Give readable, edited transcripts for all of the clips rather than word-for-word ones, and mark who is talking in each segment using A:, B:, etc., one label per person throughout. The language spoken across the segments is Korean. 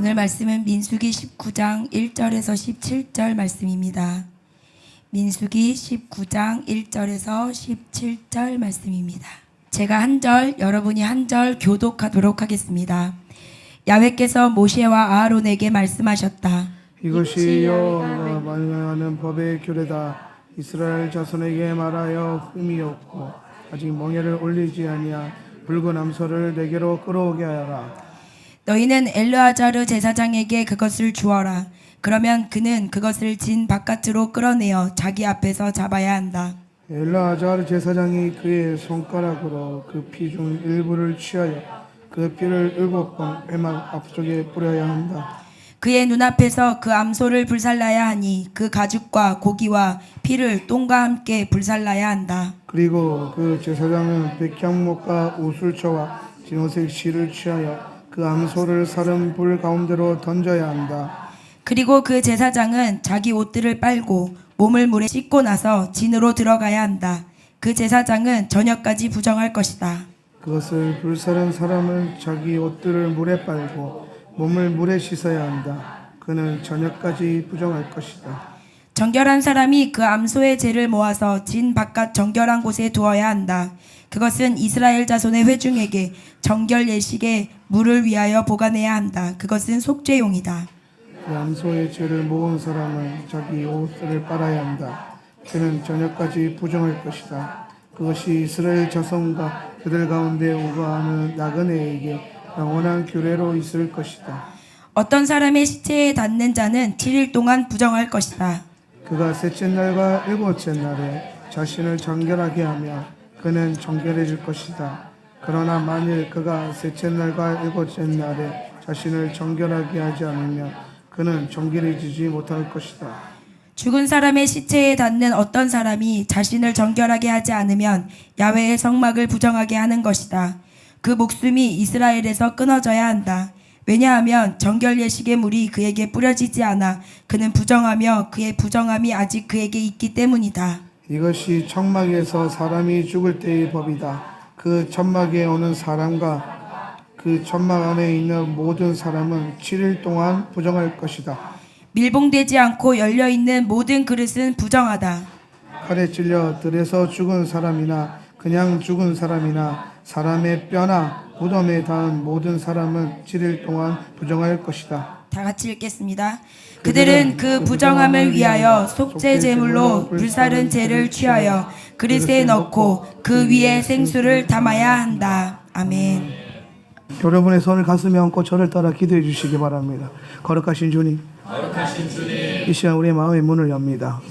A: 오늘 말씀은 민수기 19장 1절에서 17절 말씀입니다. 민수기 19장 1절에서 17절 말씀입니다. 제가 한 절, 여러분이 한 절 교독하도록 하겠습니다. 야훼께서 모세와 아하론에게 말씀하셨다.
B: 이것이 여호와가 말하는 법의 규례다. 이스라엘 자손에게 말하여 흠이 없고 아직 멍에를 올리지 아니한 붉은 암소를 내게로 끌어오게 하라.
A: 너희는 엘르아자르 제사장에게 그것을 주어라. 그러면 그는 그것을 진 바깥으로 끌어내어 자기 앞에서 잡아야 한다.
B: 엘르아자르 제사장이 그의 손가락으로 그 피 중 일부를 취하여 그 피를 7번 회막 앞쪽에 뿌려야 한다.
A: 그의 눈앞에서 그 암소를 불살라야 하니 그 가죽과 고기와 피를 똥과 함께 불살라야 한다.
B: 그리고 그 제사장은 백향목과 우술초와 진호색 실을 취하여 그 암소를 사른 불 가운데로 던져야 한다.
A: 그리고 그 제사장은 자기 옷들을 빨고 몸을 물에 씻고 나서 진으로 들어가야 한다. 그 제사장은 저녁까지 부정할 것이다.
B: 그것을 불사른 사람은 자기 옷들을 물에 빨고 몸을 물에 씻어야 한다. 그는 저녁까지 부정할 것이다.
A: 정결한 사람이 그 암소의 죄를 모아서 진 바깥 정결한 곳에 두어야 한다. 그것은 이스라엘 자손의 회중에게 정결 예식에 물을 위하여 보관해야 한다. 그것은 속죄용이다.
B: 그 암소의 죄를 모은 사람은 자기 옷들을 빨아야 한다. 그는 저녁까지 부정할 것이다. 그것이 이스라엘 자손과 그들 가운데 오가하는 나그네에게 영원한 규례로 있을 것이다.
A: 어떤 사람의 시체에 닿는 자는 7일 동안 부정할 것이다.
B: 그가 셋째 날과 일곱째 날에 자신을 정결하게 하며 그는 정결해질 것이다. 그러나 만일 그가 셋째 날과 일곱째 날에 자신을 정결하게 하지 않으면 그는 정결해지지 못할 것이다.
A: 죽은 사람의 시체에 닿는 어떤 사람이 자신을 정결하게 하지 않으면 야훼의 성막을 부정하게 하는 것이다. 그 목숨이 이스라엘에서 끊어져야 한다. 왜냐하면 정결 예식의 물이 그에게 뿌려지지 않아 그는 부정하며 그의 부정함이 아직 그에게 있기 때문이다.
B: 이것이 천막에서 사람이 죽을 때의 법이다. 그 천막에 오는 사람과 그 천막 안에 있는 모든 사람은 7일 동안 부정할 것이다.
A: 밀봉되지 않고 열려있는 모든 그릇은 부정하다.
B: 칼에 찔려 들에서 죽은 사람이나 그냥 죽은 사람이나 사람의 뼈나 무덤에 닿은 모든 사람은 7일 동안 부정할 것이다.
A: 다 같이 읽겠습니다. 그들은 그 부정함을 위하여 속죄 제물로 불사른 재를 취하여 그릇에 넣고 그 위에 생수를 담아야 한다. 아멘.
B: 여러분의 손을 가슴에 얹고 저를 따라 기도해 주시기 바랍니다. 거룩하신 주님, 이 시간 우리의 마음의 문을 엽니다.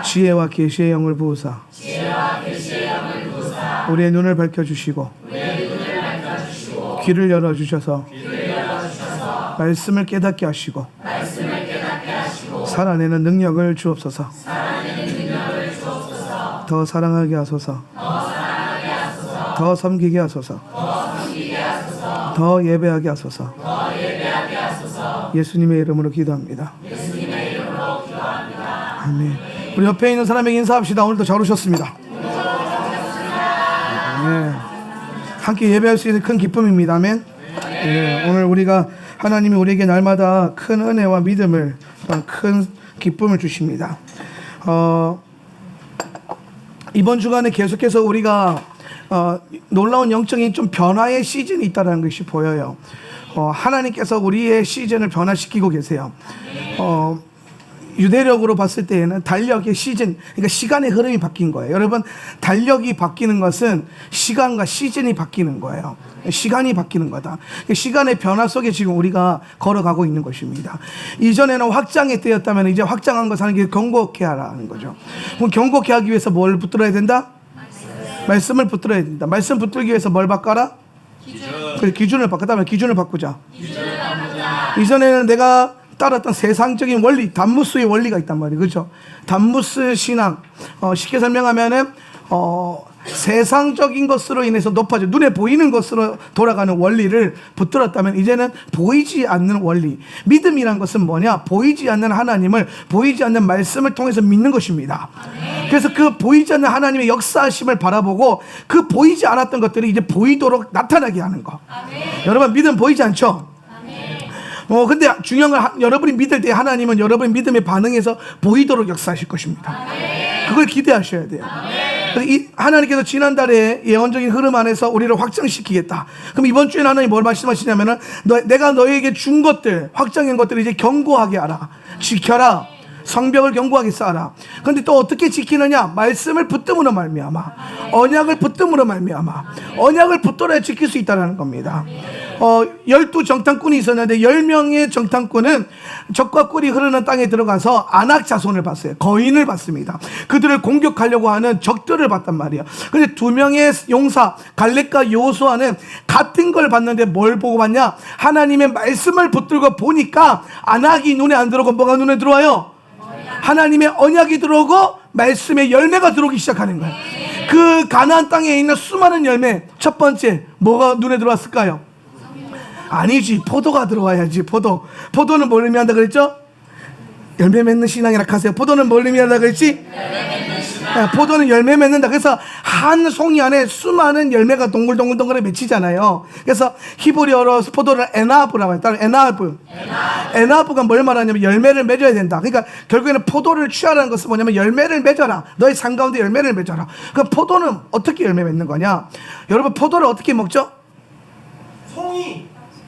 B: 지혜와 계시의 영을 부으사 우리의 눈을 밝혀주시고 귀를 열어주셔서 말씀을 깨닫게 하시고 살아내는 능력을 주옵소서. 더 사랑하게 하소서. 더 섬기게 하소서. 더 예배하게 하소서. 예수님의 이름으로 기도합니다. 아멘. 우리 옆에 있는 사람에게 인사합시다. 오늘도 잘 오셨습니다. 네. 함께 예배할 수 있는 큰 기쁨입니다. 아멘. 네. 오늘 우리가 하나님이 우리에게 날마다 큰 은혜와 믿음을, 큰 기쁨을 주십니다. 이번 주간에 계속해서 우리가 놀라운 영적인 좀 변화의 시즌이 있다는 것이 보여요. 하나님께서 우리의 시즌을 변화시키고 계세요. 유대력으로 봤을 때에는 달력의 시즌, 그러니까 시간의 흐름이 바뀐 거예요. 여러분, 달력이 바뀌는 것은 시간과 시즌이 바뀌는 거예요. 시간이 바뀌는 거다. 시간의 변화 속에 지금 우리가 걸어가고 있는 것입니다. 이전에는 확장의 때였다면 이제 확장한 것을 하는 게 경고케 하라는 거죠. 그럼 경고케 하기 위해서 뭘 붙들어야 된다? 말씀을 붙들어야 된다. 말씀 붙들기 위해서 뭘 바꿔라? 기준을 바꿔. 그다음에 기준을 바꾸자. 이전에는 내가 따랐던 세상적인 원리, 담무스의 원리가 있단 말이에요. 그렇죠? 담무스 신앙, 쉽게 설명하면은 세상적인 것으로 인해서 높아져 눈에 보이는 것으로 돌아가는 원리를 붙들었다면 이제는 보이지 않는 원리, 믿음이란 것은 뭐냐? 보이지 않는 하나님을, 보이지 않는 말씀을 통해서 믿는 것입니다. 그래서 그 보이지 않는 하나님의 역사하심을 바라보고 그 보이지 않았던 것들이 이제 보이도록 나타나게 하는 거. 여러분, 믿음 보이지 않죠? 근데 중요한 건 여러분이 믿을 때 하나님은 여러분의 믿음에 반응해서 보이도록 역사하실 것입니다. 그걸 기대하셔야 돼요. 그래서 하나님께서 지난달에 예언적인 흐름 안에서 우리를 확장시키겠다. 그럼 이번 주에 하나님 뭘 말씀하시냐면은 내가 너에게 준 것들, 확장한 것들을 이제 견고하게 하라. 지켜라. 성벽을 견고하게 쌓아라. 그런데 또 어떻게 지키느냐? 말씀을 붙듦으로 말미암아, 언약을 붙듦으로 말미암아, 언약을 붙들어야 지킬 수 있다는 겁니다. 12정탐꾼이 있었는데 10명의 정탐꾼은 적과 꿀이 흐르는 땅에 들어가서 아낙 자손을 봤어요. 거인을 봤습니다. 그들을 공격하려고 하는 적들을 봤단 말이에요. 근데 2명의 용사 갈렙과 여호수아는 같은 걸 봤는데 뭘 보고 봤냐? 하나님의 말씀을 붙들고 보니까 아낙이 눈에 안 들어오고 뭐가 눈에 들어와요? 하나님의 언약이 들어오고 말씀의 열매가 들어오기 시작하는 거예요. 그 가나안 땅에 있는 수많은 열매, 첫 번째 뭐가 눈에 들어왔을까요? 아니지, 포도가 들어와야지. 포도는 뭘 의미한다 그랬죠? 열매 맺는 신앙이라 하세요. 포도는 뭘 의미한다 그랬지? 포도는 열매 맺는다. 그래서 한 송이 안에 수많은 열매가 동글동글동글에 맺히잖아요. 그래서 히브리어로 포도를 에나브라고 했다. 에나브가 뭘 말하냐면 열매를 맺어야 된다. 그러니까 결국에는 포도를 취하라는 것은 뭐냐면 열매를 맺어라. 너의 삶 가운데 열매를 맺어라. 그럼 포도는 어떻게 열매 맺는 거냐? 여러분, 포도를 어떻게 먹죠?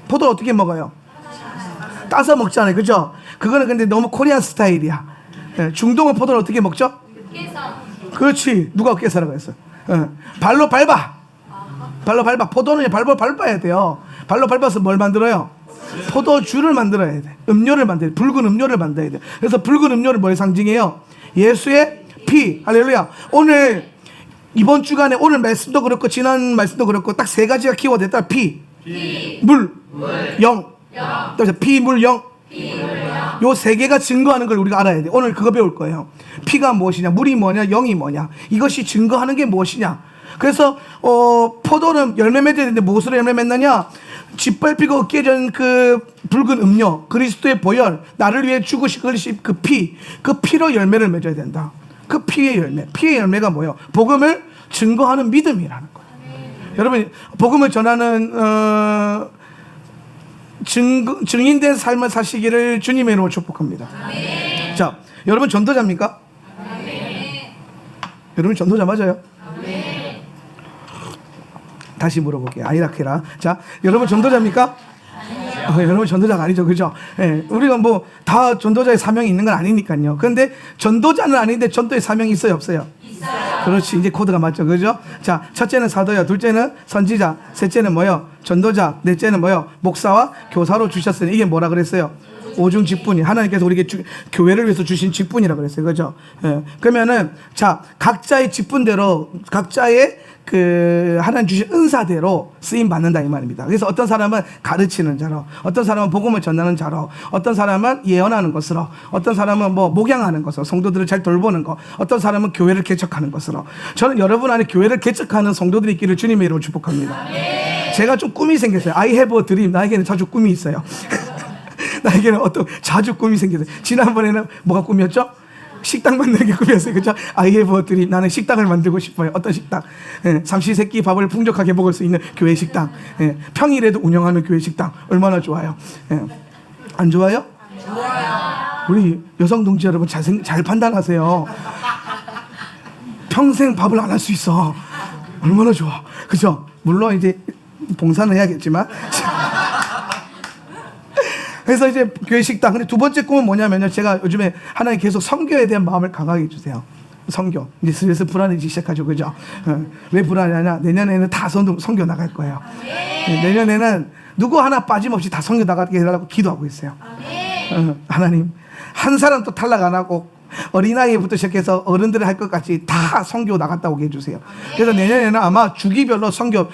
B: 포도를 어떻게 먹어요? 따서 먹잖아요. 그죠? 그거는 근데 너무 코리안 스타일이야. 중동은 포도를 어떻게 먹죠? 그렇지. 누가 깨서라고 했어? 발로 밟아. 포도는 발로 밟아야 돼요. 발로 밟아서 뭘 만들어요? 포도주를 만들어야 돼. 음료를 만들어야 돼. 붉은 음료를 만들어야 돼. 그래서 붉은 음료를 뭘 상징해요? 예수의 피. 할렐루야. 오늘 이번 주간에 오늘 말씀도 그렇고 지난 말씀도 그렇고 딱 세 가지가 키워드다. 피, 물, 영. 그래서 피, 물, 영. 요 세 개가 증거하는 걸 우리가 알아야 돼. 오늘 그거 배울 거예요. 피가 무엇이냐, 물이 뭐냐, 영이 뭐냐. 이것이 증거하는 게 무엇이냐. 그래서 포도는 열매 맺어야 되는데 무엇으로 열매 맺느냐? 짓밟히고 어깨에 전 그 붉은 음료, 그리스도의 보혈, 나를 위해 죽으신 그 피로 열매를 맺어야 된다. 그 피의 열매가 뭐예요? 복음을 증거하는 믿음이라는 거예요. 여러분, 복음을 전하는 증인된 삶을 사시기를 주님의 이름으로 축복합니다. 아멘. 자, 여러분 전도자입니까? 아멘. 여러분 전도자 맞아요? 아멘. 다시 물어볼게요. 아니라케라. 자, 여러분 전도자입니까? 여러분 전도자가 아니죠, 그죠? 우리가 뭐 다 전도자의 사명이 있는 건 아니니까요. 그런데 전도자는 아닌데 전도의 사명이 있어요, 없어요? 있어요. 그렇지, 이제 코드가 맞죠, 그죠? 자, 첫째는 사도야, 둘째는 선지자, 셋째는 뭐요? 전도자, 넷째는 뭐요? 목사와 교사로 주셨으니 이게 뭐라 그랬어요? 오중 직분이. 하나님께서 우리에게 교회를 위해서 주신 직분이라 그랬어요, 그죠? 그러면은 자, 각자의 직분대로 각자의 그 하나님 주신 은사대로 쓰임 받는다 이 말입니다. 그래서 어떤 사람은 가르치는 자로, 어떤 사람은 복음을 전하는 자로, 어떤 사람은 예언하는 것으로, 어떤 사람은 뭐 목양하는 것으로, 성도들을 잘 돌보는 것, 어떤 사람은 교회를 개척하는 것으로. 저는 여러분 안에 교회를 개척하는 성도들이 있기를 주님의 이름으로 축복합니다. 제가 좀 꿈이 생겼어요. I have a dream. 나에게는 자주 꿈이 있어요. 나에게는 자주 꿈이 생겼어요. 지난번에는 뭐가 꿈이었죠? 식당 만드는 게 꿈이었어요. 그죠? I have a dream. 나는 식당을 만들고 싶어요. 어떤 식당? 삼시세끼 밥을 풍족하게 먹을 수 있는 교회 식당. 평일에도 운영하는 교회 식당. 얼마나 좋아요. 안 좋아요? 좋아요. 우리 여성 동지 여러분 잘 판단하세요. 평생 밥을 안 할 수 있어. 얼마나 좋아. 그죠? 물론 이제 봉사는 해야겠지만. 그래서 이제 교회 식당. 근데 두 번째 꿈은 뭐냐면요. 제가 요즘에 하나님 계속 선교에 대한 마음을 강하게 해주세요. 선교. 이제 슬슬 불안해지기 시작하죠. 그죠? 왜 불안하냐? 내년에는 다 선교 나갈 거예요. 내년에는 누구 하나 빠짐없이 다 선교 나가게 해달라고 기도하고 있어요. 하나님, 한 사람도 탈락 안 하고 어린아이부터 시작해서 어른들을 할 것 같이 다 선교 나갔다 오게 해주세요. 그래서 내년에는 아마 주기별로 선교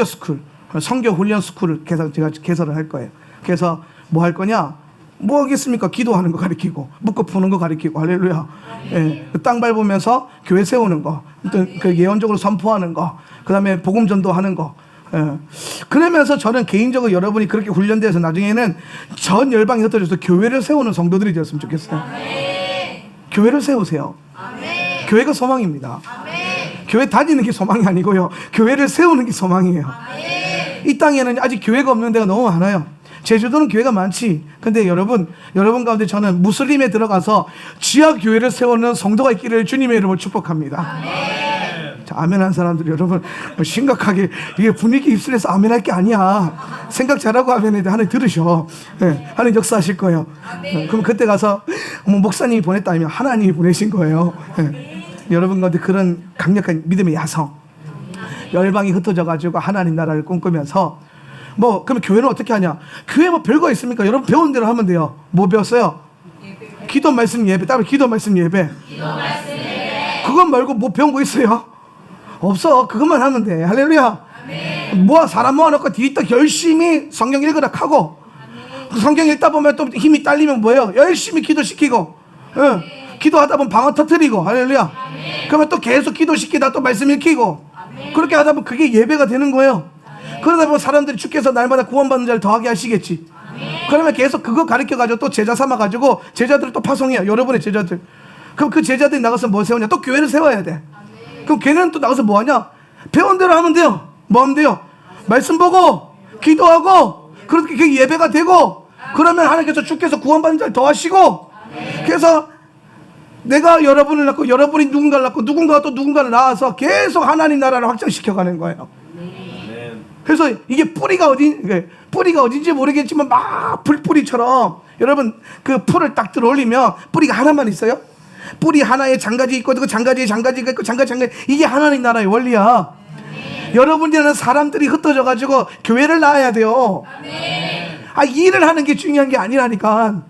B: 스쿨, 선교 훈련 스쿨을 제가 개설을 할 거예요. 그래서 뭐 할 거냐? 뭐 하겠습니까? 기도하는 거 가르치고, 묻고 푸는 거 가르치고, 할렐루야. 땅 밟으면서 교회 세우는 거, 그 예언적으로 선포하는 거, 그 다음에 복음 전도하는 거. 그러면서 저는 개인적으로 여러분이 그렇게 훈련돼서 나중에는 전 열방이 흩어져서 교회를 세우는 성도들이 되었으면 좋겠어요. 교회를 세우세요. 교회가 소망입니다. 교회 다니는 게 소망이 아니고요. 교회를 세우는 게 소망이에요. 이 땅에는 아직 교회가 없는 데가 너무 많아요. 제주도는 교회가 많지. 근데 여러분 가운데 저는 무슬림에 들어가서 지하 교회를 세우는 성도가 있기를 주님의 이름으로 축복합니다. 자, 아멘 한 사람들 여러분 심각하게 이게 분위기 입술에서 아멘 할 게 아니야. 생각 잘하고 아멘 해야 하나님 들으셔. 네, 하나님 역사하실 거예요. 그럼 그때 가서 목사님이 보냈다 하면 하나님이 보내신 거예요. 네. 여러분 가운데 그런 강력한 믿음의 야성, 열방이 흩어져 가지고 하나님 나라를 꿈꾸면서 그러면 교회는 어떻게 하냐? 교회 뭐 별거 있습니까? 여러분 배운 대로 하면 돼요. 뭐 배웠어요? 기도 말씀 예배. 따로 기도 말씀 예배. 그것 말고 뭐 배운 거 있어요? 없어. 그것만 하면 돼. 할렐루야. 사람 모아놓고 뒤에 딱 열심히 성경 읽으라 하고, 성경 읽다 보면 또 힘이 딸리면 뭐예요? 열심히 기도시키고, 기도하다 보면 방언 터뜨리고, 할렐루야. 그러면 또 계속 기도시키다 또 말씀 읽히고, 그렇게 하다 보면 그게 예배가 되는 거예요. 그러다 보면 사람들이 주께서 날마다 구원받는 자를 더하게 하시겠지. 그러면 계속 그거 가르쳐가지고 또 제자 삼아가지고 제자들을 또 파송해요. 여러분의 제자들. 그럼 그 제자들이 나가서 뭐 세우냐? 또 교회를 세워야 돼. 그럼 걔는 또 나가서 뭐 하냐? 배운 대로 하면 돼요. 뭐 하면 돼요? 말씀 보고 기도하고 그렇게 그게 예배가 되고, 그러면 하나님께서 주께서 구원받는 자를 더하시고, 그래서 내가 여러분을 낳고 여러분이 누군가를 낳고 누군가가 또 누군가를 낳아서 계속 하나님 나라를 확장시켜가는 거예요. 그래서 이게 뿌리가 어딘지 모르겠지만 막 불뿌리처럼, 여러분 그 풀을 딱 들어 올리면 뿌리가 하나만 있어요? 뿌리 하나에 장가지 있고 그 장가지에 장가지가 있고 장가지 이게 하나님 나라의 원리야. 여러분들은 사람들이 흩어져 가지고 교회를 낳아야 돼요. 일을 하는 게 중요한 게 아니라니까.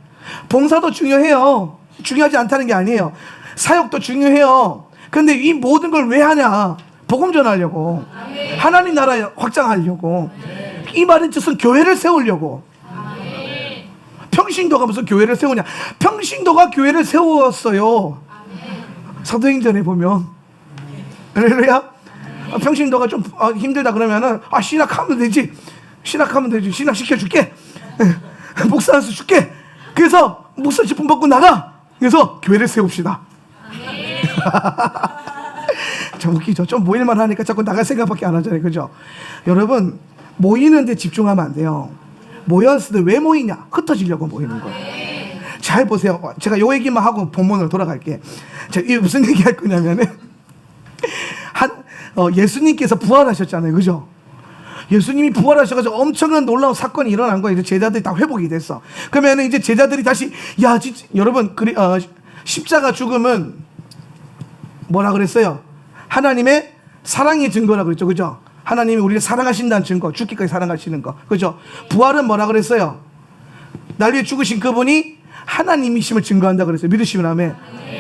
B: 봉사도 중요해요. 중요하지 않다는 게 아니에요. 사역도 중요해요. 근데 이 모든 걸 왜 하냐? 복음 전하려고. 하나님 나라 확장하려고. 이 말은 뜻은 교회를 세우려고. 평신도가 무슨 교회를 세우냐? 평신도가 교회를 세웠어요. 사도행전에 보면. 할렐루야. 평신도가 좀 힘들다 그러면은 신학하면 되지. 신학시켜줄게. 목사 한수 줄게. 그래서 목사 직분 받고 나가. 그래서 교회를 세웁시다. 참 웃기죠. 좀 모일만 하니까 자꾸 나갈 생각밖에 안 하잖아요. 그죠? 여러분 모이는데 집중하면 안 돼요. 모였을 때 왜 모이냐? 흩어지려고 모이는 거예요. 잘 보세요. 제가 요 얘기만 하고 본문으로 돌아갈게. 제가 이게 무슨 얘기 할 거냐면은 예수님께서 부활하셨잖아요. 그죠? 예수님이 부활하셔가지고 엄청난 놀라운 사건이 일어난 거예요. 이제 제자들이 다 회복이 됐어. 그러면 이제 제자들이 다시 여러분 십자가 죽음은 뭐라 그랬어요? 하나님의 사랑의 증거라고 그랬죠. 그죠? 하나님이 우리를 사랑하신다는 증거, 죽기까지 사랑하시는 거. 그죠? 부활은 뭐라 그랬어요? 날 위해 죽으신 그분이 하나님이심을 증거한다 그랬어요. 믿으시면 아멘.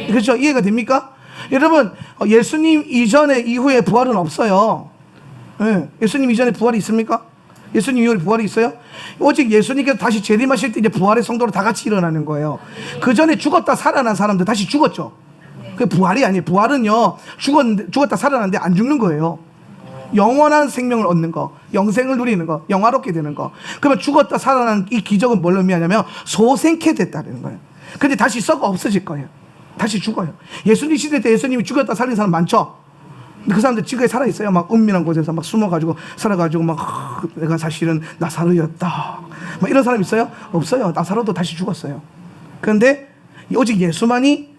B: 그렇죠? 이해가 됩니까? 여러분 예수님 이전에 이후에 부활은 없어요. 예수님 이전에 부활이 있습니까? 예수님 이후에 부활이 있어요? 오직 예수님께서 다시 재림하실 때 이제 부활의 성도로 다 같이 일어나는 거예요. 그 전에 죽었다 살아난 사람들 다시 죽었죠. 그 부활이 아니에요. 부활은요 죽었다 살아났는데 안 죽는 거예요. 영원한 생명을 얻는 거, 영생을 누리는 거, 영화롭게 되는 거. 그러면 죽었다 살아난 이 기적은 뭘 의미하냐면 소생케 됐다는 거예요. 근데 다시 썩어 없어질 거예요. 다시 죽어요. 예수님 시대 때 예수님이 죽었다 살린 사람 많죠. 근데 그 사람들 지금까지 살아있어요. 막 은밀한 곳에서 막 숨어가지고 살아가지고 막 내가 사실은 나사로였다 막 이런 사람 있어요? 없어요. 나사로도 다시 죽었어요. 그런데 오직 예수만이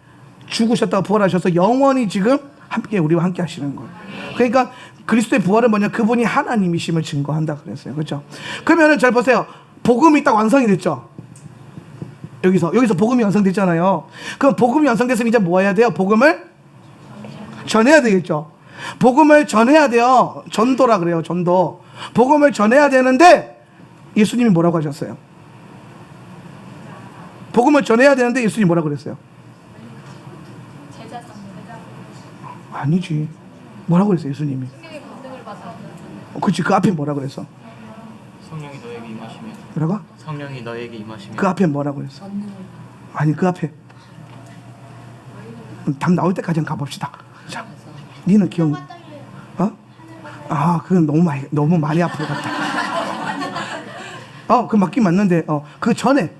B: 죽으셨다가 부활하셔서 영원히 지금 함께 우리와 함께 하시는 거예요. 그러니까 그리스도의 부활은 뭐냐? 그분이 하나님이심을 증거한다 그랬어요. 그렇죠? 그러면은 잘 보세요. 복음이 딱 완성이 됐죠. 여기서 복음이 완성됐잖아요. 그럼 복음이 완성됐으면 이제 뭐 해야 돼요? 복음을 전해야 되겠죠. 복음을 전해야 돼요. 전도라 그래요. 전도. 복음을 전해야 되는데 예수님이 뭐라고 하셨어요? 복음을 전해야 되는데 예수님이 뭐라고 그랬어요? 아니지. 뭐라고 그랬어요? 예수님이. 그렇지. 그 앞에 뭐라고 그랬어?
C: 성령이 너에게 임하시면.
B: 뭐라고?
C: 성령이 너에게 임하시면.
B: 그 앞에 뭐라고 그랬어? 아니 그 앞에 답 나올 때까지 가봅시다. 자, 니는 기억? 그건 너무 많이 앞으로 갔다. 그 맞긴 맞는데 그 전에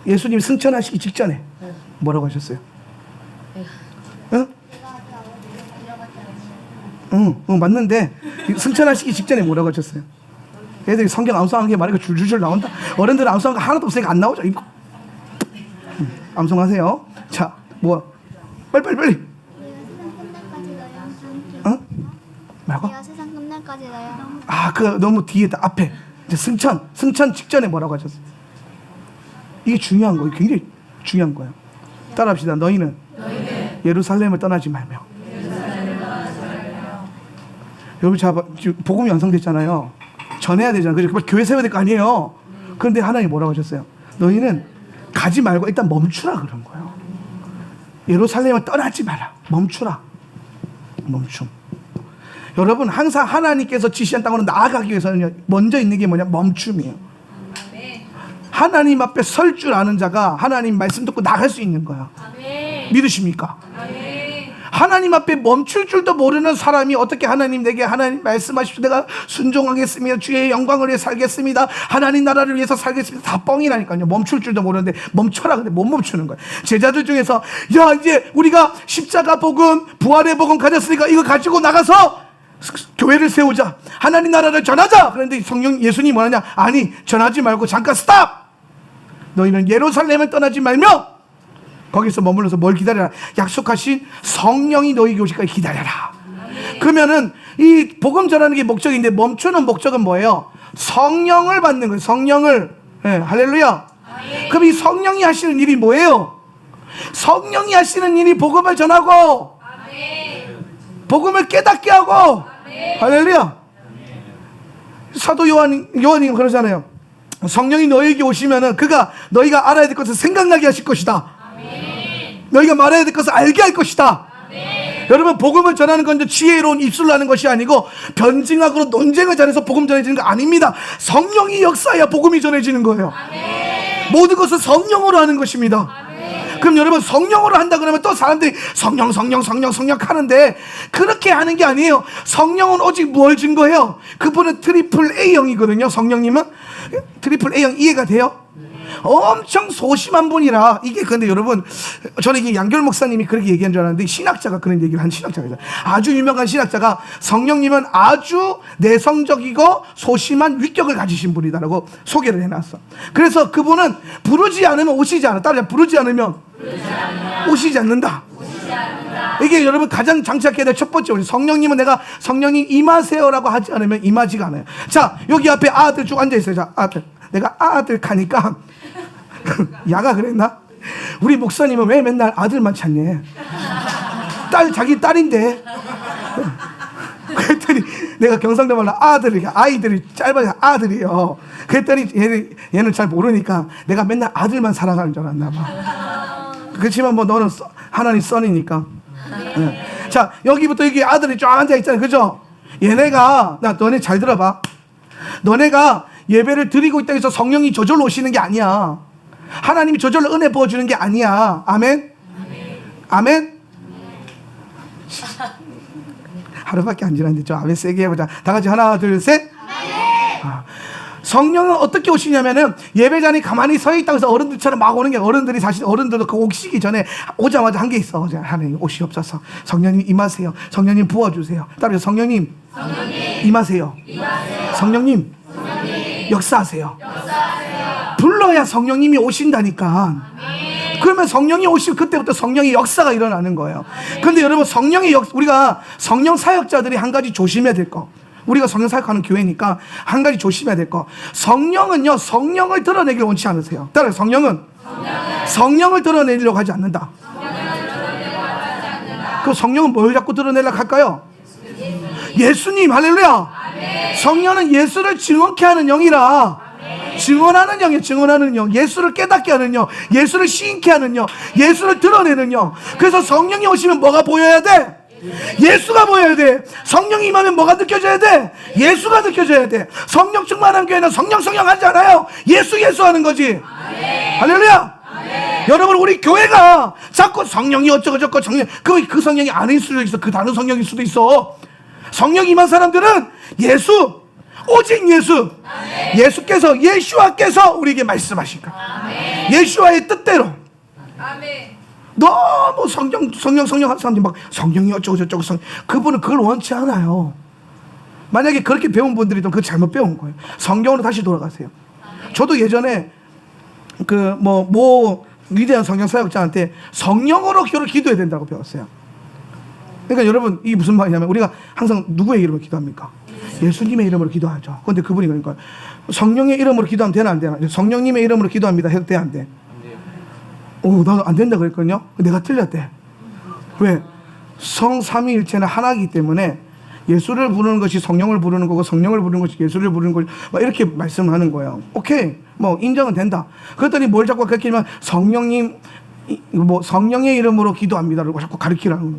B: 예수님 승천하시기 직전에 뭐라고 하셨어요? 맞는데 승천하시기 직전에 뭐라고 하셨어요? 애들이 성경 암송하는 게 말이니까 줄줄줄 나온다. 어른들은 암송하는 거 하나도 없으니까 안 나오죠. 이거. 암송하세요. 자, 뭐 빨리. 어? 뭐라고?
D: 내가 세상 끝날까지 너야.
B: 아, 그 너무 뒤에다 앞에 이제 승천 직전에 뭐라고 하셨어요? 이게 중요한 거예요. 굉장히 중요한 거예요. 따라합시다. 너희는 예루살렘을 떠나지 말며. 여러분, 자, 지금 복음이 완성됐잖아요. 전해야 되잖아요. 그죠? 교회 세워야 될 거 아니에요. 그런데 하나님 뭐라고 하셨어요? 너희는 가지 말고 일단 멈추라 그런 거예요. 예루살렘을 떠나지 마라. 멈추라. 멈춤. 여러분, 항상 하나님께서 지시한 땅으로 나아가기 위해서는 먼저 있는 게 뭐냐? 멈춤이에요. 하나님 앞에 설 줄 아는 자가 하나님 말씀 듣고 나갈 수 있는 거야. 믿으십니까? 하나님 앞에 멈출 줄도 모르는 사람이 어떻게 하나님 내게 하나님 말씀하십시오. 내가 순종하겠습니다. 주의 영광을 위해 살겠습니다. 하나님 나라를 위해서 살겠습니다. 다 뻥이라니까요. 멈출 줄도 모르는데 멈춰라. 근데 못 멈추는 거예요. 제자들 중에서 야, 이제 우리가 십자가 복음, 부활의 복음 가졌으니까 이거 가지고 나가서 교회를 세우자. 하나님 나라를 전하자. 그런데 성령 예수님이 뭐하냐? 아니, 전하지 말고 잠깐 스탑. 너희는 예루살렘을 떠나지 말며 거기서 머물러서 뭘 기다려라? 약속하신 성령이 너희에게 오실까지 기다려라. 그러면은 이 복음 전하는 게 목적인데 멈추는 목적은 뭐예요? 성령을 받는 거예요. 성령을. 네, 할렐루야. 그럼 이 성령이 하시는 일이 뭐예요? 성령이 하시는 일이 복음을 전하고 복음을 깨닫게 하고. 할렐루야. 사도 요한이 그러잖아요. 성령이 너에게 오시면은 그가 너희가 알아야 될 것을 생각나게 하실 것이다. 너희가 말해야 될 것을 알게 할 것이다. 여러분, 복음을 전하는 건 지혜로운 입술로 하는 것이 아니고 변증학으로 논쟁을 잘해서 복음 전해지는 거 아닙니다. 성령이 역사해야 복음이 전해지는 거예요. 모든 것을 성령으로 하는 것입니다. 그럼 여러분, 성령으로 한다 그러면 또 사람들이 성령 하는데 그렇게 하는 게 아니에요. 성령은 오직 뭘 증거해요? 그분은 트리플 A형이거든요. 성령님은 트리플 A형. 이해가 돼요? 엄청 소심한 분이라. 이게 근데 여러분, 저는 이게 양결 목사님이 그렇게 얘기한 줄 알았는데 신학자가 그런 얘기를 한 신학자가 있어요. 아주 유명한 신학자가 성령님은 아주 내성적이고 소심한 위격을 가지신 분이다라고 소개를 해놨어. 그래서 그분은 부르지 않으면 오시지 않아. 따라서 부르지 않으면 오시지 않는다. 이게 여러분 가장 장착해야 될 첫 번째. 성령님은 내가 성령님 임하세요라고 하지 않으면 임하지가 않아요. 자, 여기 앞에 아들 쭉 앉아있어요. 자, 아들. 내가 아들 가니까 야가 그랬나? 우리 목사님은 왜 맨날 아들만 찾냐? 자기 딸인데. 그랬더니 내가 경상도 말로 아이들이 짧아서 아들이요. 그랬더니 얘는 잘 모르니까 내가 맨날 아들만 사랑하는 줄 알았나 봐. 그렇지만 뭐 너는 하나님 선이니까. 네. 자, 여기부터 여기 아들이 쫙 앉아 있잖아요. 그죠? 얘네가 너네 잘 들어봐. 너네가 예배를 드리고 있다고 해서 성령이 저절로 오시는 게 아니야. 하나님이 저절로 은혜 부어주는 게 아니야. 아멘? 아멘? 하루밖에 안 지났는데 좀 아멘 세게 해보자. 다 같이 하나 둘 셋. 성령은 어떻게 오시냐면은 예배자니 가만히 서 있다고 해서 어른들처럼 막 오는 게 어른들이 사실 어른들도 그 오시기 전에 오자마자 한 게 있어. 하나님 오시옵소서. 성령님 임하세요. 성령님 부어주세요. 따라서 성령님 임하세요. 성령님 역사하세요. 불러야 성령님이 오신다니까. 그러면 성령이 오시면 그때부터 성령의 역사가 일어나는 거예요. 그런데 여러분, 우리가 성령 사역자들이 한 가지 조심해야 될 거. 우리가 성령 사역하는 교회니까 한 가지 조심해야 될 거. 성령은요, 성령을 드러내기를 원치 않으세요. 따라서 성령을 드러내려고 하지 않는다. 그 성령은 뭘 자꾸 드러내려고 할까요? 예수님. 할렐루야. 성령은 예수를 증언케 하는 영이라. 증언하는 영이에요. 증언하는 영. 예수를 깨닫게 하는 영. 예수를 시인케 하는 영. 예수를 드러내는 영. 그래서 성령이 오시면 뭐가 보여야 돼? 예수가 보여야 돼. 성령이 임하면 뭐가 느껴져야 돼? 예수가 느껴져야 돼. 성령 충만한 교회는 성령 하지 않아요. 예수 하는 거지. 할렐루야. 여러분, 우리 교회가 자꾸 성령이 어쩌고저쩌고 그 성령이 아닐 수도 있어. 그 다른 성령일 수도 있어. 성령 임한 사람들은 예수, 오직 예수. 예수께서, 예슈아께서 우리에게 말씀하신 거. 예슈아의 뜻대로. 너무 성령 한 사람들이 막 성령이 어쩌고저쩌고 그분은 그걸 원치 않아요. 만약에 그렇게 배운 분들이면 그거 잘못 배운 거예요. 성경으로 다시 돌아가세요. 저도 예전에 위대한 성경 사역자한테 성령으로 기도해야 된다고 배웠어요. 그러니까 여러분, 이게 무슨 말이냐면 우리가 항상 누구의 이름으로 기도합니까? 예수님의 이름으로 기도하죠. 그런데 그분이 그러니까 성령의 이름으로 기도하면 되나 안 되나? 성령님의 이름으로 기도합니다 해도 돼, 안 돼? 나도 안 된다 그랬거든요. 내가 틀렸대. 왜? 성삼위일체는 하나이기 때문에 예수를 부르는 것이 성령을 부르는 거고 성령을 부르는 것이 예수를 부르는 거고 이렇게 말씀하는 거예요. 오케이, 인정은 된다. 그랬더니 뭘 자꾸 그렇게 하면 성령님 성령의 이름으로 기도합니다라고 자꾸 가르치라는 거예요.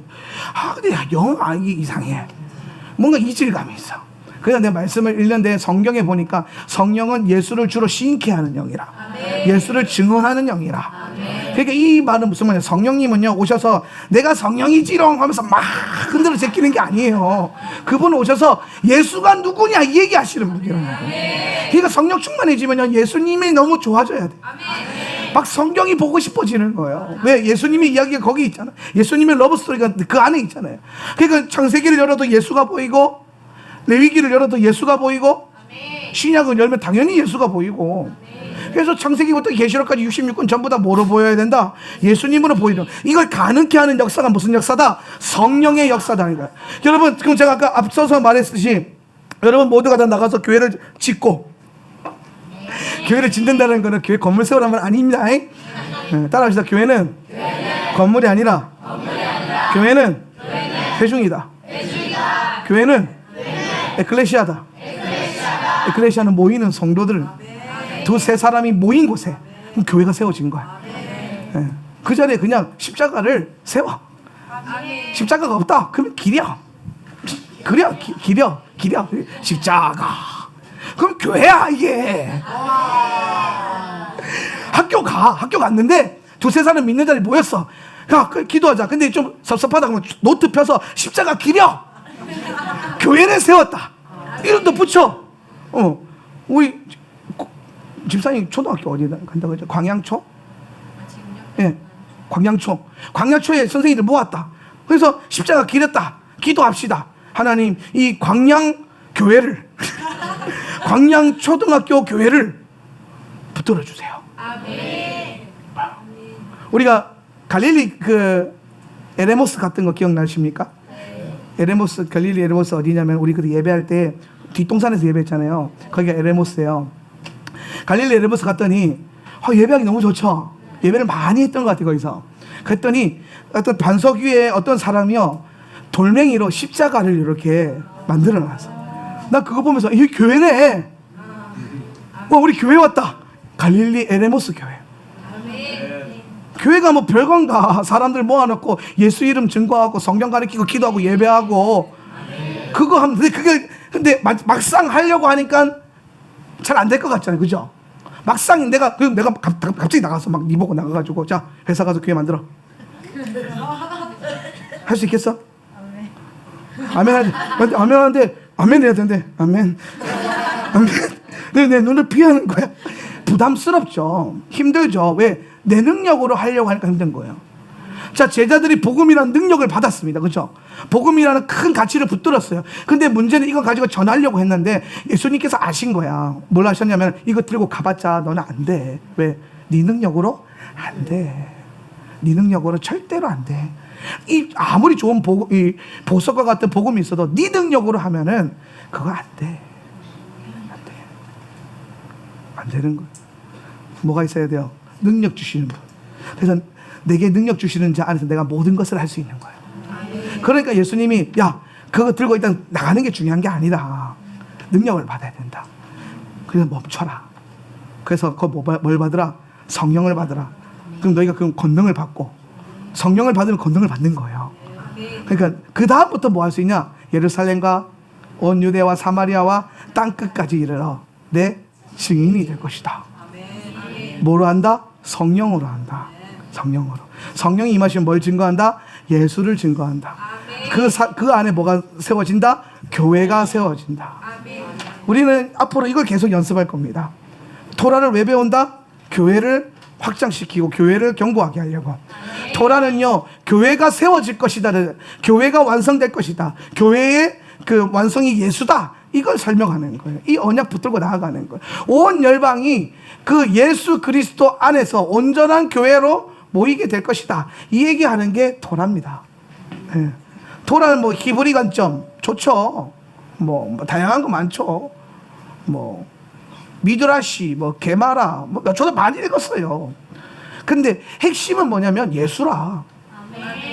B: 근데 영어 이게 이상해. 뭔가 이질감이 있어. 그래서 내가 말씀을 읽는데 성경에 보니까 성령은 예수를 주로 시인케 하는 영이라. 예수를 증언하는 영이라. 그러니까 이 말은 무슨 말이에요? 성령님은요 오셔서 내가 성령이지롱 하면서 막 흔들어 제끼는 게 아니에요. 그분은 오셔서 예수가 누구냐 이 얘기하시는 분이라는 거예요. 그러니까 성령 충만해지면 예수님이 너무 좋아져야 돼. 막 성경이 보고 싶어지는 거예요. 왜? 예수님의 이야기가 거기 있잖아. 예수님의 러브스토리가 그 안에 있잖아요. 그러니까 창세기를 열어도 예수가 보이고 레위기를 열어도 예수가 보이고 신약을 열면 당연히 예수가 보이고 그래서 창세기부터 계시록까지 66권 전부 다 뭐로 보여야 된다? 예수님으로 보이는. 이걸 가능케 하는 역사가 무슨 역사다? 성령의 역사다. 여러분, 지금 제가 아까 앞서서 말했듯이 여러분 모두가 다 나가서 교회를 짓고 교회를 짓는다는 것은 교회 건물 세우라는 말 아닙니다. 따라합시다. 교회는 건물이 아니라 교회는 회중이다. 교회는 에클레시아다. 에클레시아는 모이는 성도들, 두세 사람이 모인 곳에 교회가 세워진 거야. 그 자리에 그냥 십자가를 세워. 십자가가 없다. 그러면 기려. 기려. 십자가. 그럼 교회야 이게. 학교 갔는데 두세 사람 믿는 자리 모였어. 야, 기도하자. 근데 좀 섭섭하다 그러면 노트 펴서 십자가 기려. 교회를 세웠다. 이름도 붙여. 우리 집사님 초등학교 어디 간다고 했죠? 광양초? 예, 광양초에 선생님들 모았다. 그래서 십자가 기렸다. 기도합시다. 하나님, 이 광양 교회를 광양초등학교 교회를 붙들어 주세요. 우리가 갈릴리 에레모스 갔던 거 기억나십니까? 갈릴리 에레모스 어디냐면 우리 그때 예배할 때 뒷동산에서 예배했잖아요. 거기가 에레모스예요. 갈릴리 에레모스 갔더니 예배하기 너무 좋죠. 예배를 많이 했던 것 같아요. 거기서. 그랬더니 어떤 반석 위에 어떤 사람이요 돌멩이로 십자가를 이렇게 만들어놨어. 나 그거 보면서 이 교회네. 우리 교회 왔다. 갈릴리 에레모스 교회. 교회가 뭐 별건가. 사람들 모아놓고 예수 이름 증거하고 성경 가르치고 기도하고 예배하고 그거 하면 근데 막상 하려고 하니까 잘 안 될 것 같잖아요. 그죠? 막상 내가 갑자기 나가서 막 니 보고 나가가지고 자 회사 가서 교회 만들어. 할 수 있겠어? 아멘. 아멘 하는데 아멘 해야 되는데 아멘. 내 눈을 피하는 거야. 부담스럽죠. 힘들죠. 왜? 내 능력으로 하려고 하니까 힘든 거예요. 자, 제자들이 복음이라는 능력을 받았습니다. 그렇죠? 복음이라는 큰 가치를 붙들었어요. 근데 문제는 이거 가지고 전하려고 했는데 예수님께서 아신 거야. 뭘 하셨냐면 이거 들고 가봤자 너는 안 돼. 왜? 네 능력으로 안 돼. 네 능력으로 절대로 안 돼. 이 아무리 좋은 이 보석과 같은 복음이 있어도 네 능력으로 하면은 그거 안 돼. 안 되는 거예요. 뭐가 있어야 돼요? 능력 주시는 분. 그래서 내게 능력 주시는 자 안에서 내가 모든 것을 할 수 있는 거예요. 그러니까 예수님이 야 그거 들고 일단 나가는 게 중요한 게 아니다. 능력을 받아야 된다. 그래서 멈춰라. 그래서 뭘 받으라? 성령을 받으라. 그럼 너희가 그럼 권능을 받고 성령을 받으면 권능을 받는 거예요. 그러니까 그 다음부터 뭐 할 수 있냐? 예루살렘과 온 유대와 사마리아와 땅 끝까지 이르러 내 증인이 될 것이다. 뭐로 한다? 성령으로 한다. 성령으로. 성령이 임하시면 뭘 증거한다? 예수를 증거한다. 그 안에 뭐가 세워진다? 교회가 세워진다. 우리는 앞으로 이걸 계속 연습할 겁니다. 토라를 왜 배운다? 교회를 확장시키고 교회를 견고하게 하려고. 토라는요 교회가 세워질 것이다. 교회가 완성될 것이다. 교회의 그 완성이 예수다. 이걸 설명하는 거예요. 이 언약 붙들고 나아가는 거예요. 온 열방이 그 예수 그리스도 안에서 온전한 교회로 모이게 될 것이다. 이 얘기하는 게 토라입니다. 예. 토라는 뭐 히브리 관점 좋죠. 뭐 다양한 거 많죠. 뭐 미드라시, 뭐 게마라, 뭐 저도 많이 읽었어요. 근데 핵심은 뭐냐면 예수라.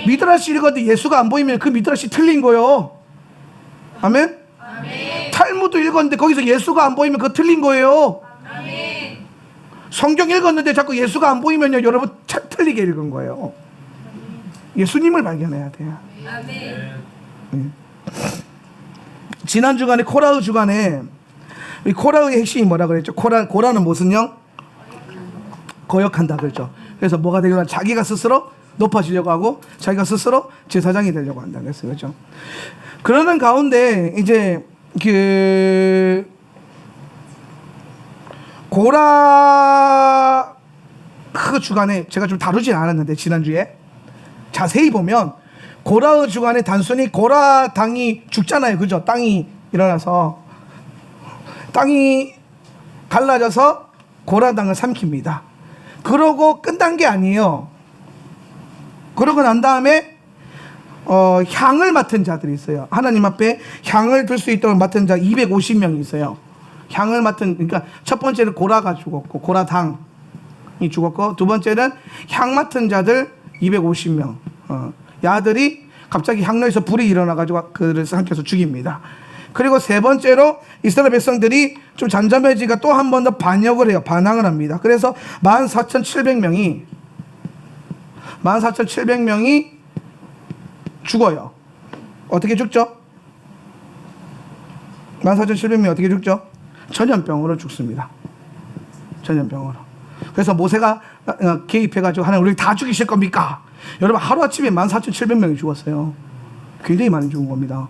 B: 미드라시 읽었는데 예수가 안 보이면 그 미드라시 틀린 거예요. 아멘? 탈무드 읽었는데 거기서 예수가 안 보이면 그거 틀린 거예요. 성경 읽었는데 자꾸 예수가 안 보이면요, 여러분 틀리게 읽은 거예요. 예수님을 발견해야 돼요. 지난 주간에 코라의 주간에 이 코라의 핵심이 뭐라 그랬죠? 고라는 무슨요? 거역한다 그랬죠. 그래서 뭐가 되려고 자기가 스스로 높아지려고 하고 자기가 스스로 제사장이 되려고 한다 그랬어요. 그렇죠? 그러는 가운데 이제 그 고라 그 주간에 제가 좀 다루진 않았는데 지난주에 자세히 보면 고라의 주간에 단순히 고라 당이 죽잖아요. 그죠? 땅이 일어나서 땅이 갈라져서 고라 당을 삼킵니다. 그러고 끝난 게 아니에요. 그러고 난 다음에 향을 맡은 자들이 있어요. 하나님 앞에 향을 들 수 있도록 맡은 자 250명이 있어요. 향을 맡은, 그러니까 첫 번째는 고라가 죽었고 고라 당이 죽었고, 두 번째는 향 맡은 자들 250명 야들이 갑자기 향로에서 불이 일어나가지고 그들을 삼켜서 죽입니다. 그리고 세 번째로 이스라엘 백성들이 좀 잠잠해지니까 또 한 번 더 반역을 해요. 반항을 합니다. 그래서 14,700명이 죽어요. 어떻게 죽죠? 14,700명이 어떻게 죽죠? 전염병으로 죽습니다. 전염병으로. 그래서 모세가 개입해가지고 하나님 우리 다 죽이실 겁니까? 여러분 하루아침에 14,700명이 죽었어요. 굉장히 많이 죽은 겁니다.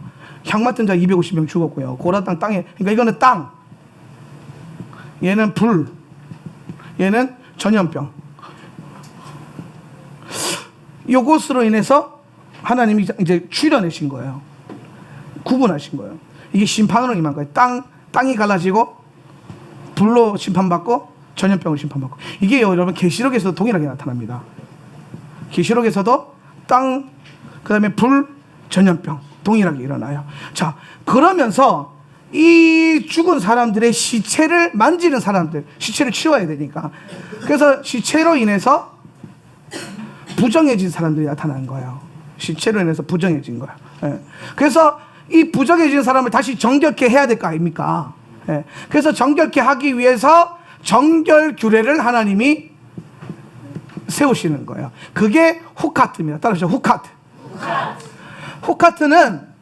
B: 향 맡은 자 250명 죽었고요. 고라 땅에, 그러니까 이거는 땅, 얘는 불, 얘는 전염병. 요것으로 인해서 하나님이 이제 출현하신 거예요. 구분하신 거예요. 이게 심판으로 임한 거예요. 땅이 갈라지고 불로 심판받고 전염병으로 심판받고. 이게 여러분 계시록에서도 동일하게 나타납니다. 계시록에서도 땅, 그 다음에 불, 전염병 동일하게 일어나요. 자, 그러면서 이 죽은 사람들의 시체를 만지는 사람들, 시체를 치워야 되니까, 그래서 시체로 인해서 부정해진 사람들이 나타난 거예요. 시체로 인해서 부정해진 거예요. 예. 그래서 이 부정해진 사람을 다시 정결케 해야 될 거 아닙니까? 예. 그래서 정결케 하기 위해서 정결 규례를 하나님이 세우시는 거예요. 그게 후카트입니다. 따라하시죠. 후카트. 후카트는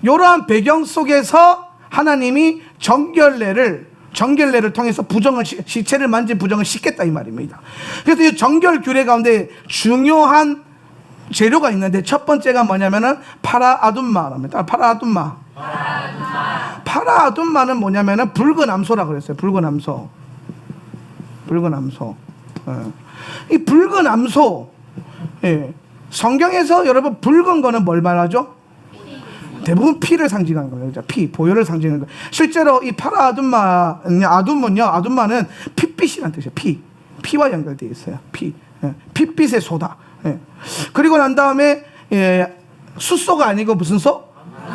B: 이러한 배경 속에서 하나님이 정결례를 통해서 시체를 만진 부정을 씻겠다 이 말입니다. 그래서 이 정결 규례 가운데 중요한 재료가 있는데 첫 번째가 뭐냐면은 파라아둠마랍니다. 파라아둠마는 뭐냐면은 붉은 암소라고 그랬어요. 붉은 암소. 이 붉은 암소, 예. 성경에서 여러분 붉은 거는 뭘 말하죠? 대부분 피를 상징하는 거예요. 피, 보혈을 상징하는 거예요. 실제로 이 아둠마는 핏빛이라는 뜻이에요. 피와 연결되어 있어요. 예. 핏빛의 소다. 예. 그리고 난 다음에 숫소가 아니고 무슨 소?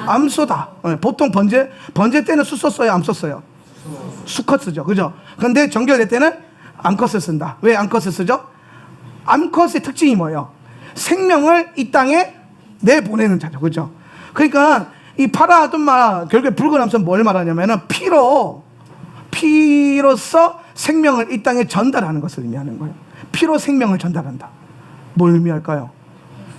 B: 암소다. 예. 보통 번제 때는 숫소 써요, 암소 써요? 수컷 쓰죠, 그죠? 근데 정결례 때는 암컷을 쓴다. 왜 암컷을 쓰죠? 암컷의 특징이 뭐예요? 생명을 이 땅에 내보내는 자죠, 그죠? 그러니까 이 파라아둠마, 결국에 붉은 암소는 뭘 말하냐면은 피로서 생명을 이 땅에 전달하는 것을 의미하는 거예요. 피로 생명을 전달한다. 뭘 의미할까요?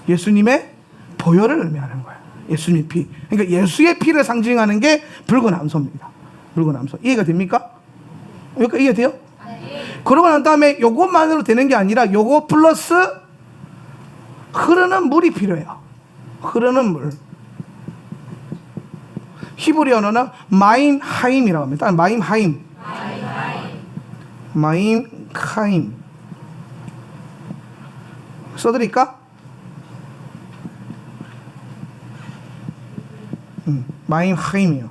B: 예수님의 보혈을 의미하는 거예요. 예수님 피. 그러니까 예수의 피를 상징하는 게 붉은 암소입니다. 붉은 암소. 이해가 됩니까? 여기까지 이해돼요? 그러고 난 다음에 요것만으로 되는 게 아니라 요거 플러스 흐르는 물이 필요해요. 흐르는 물. 히브리어는 마임하임이라고 합니다. 마임하임. 써드릴까? 마임하임이요.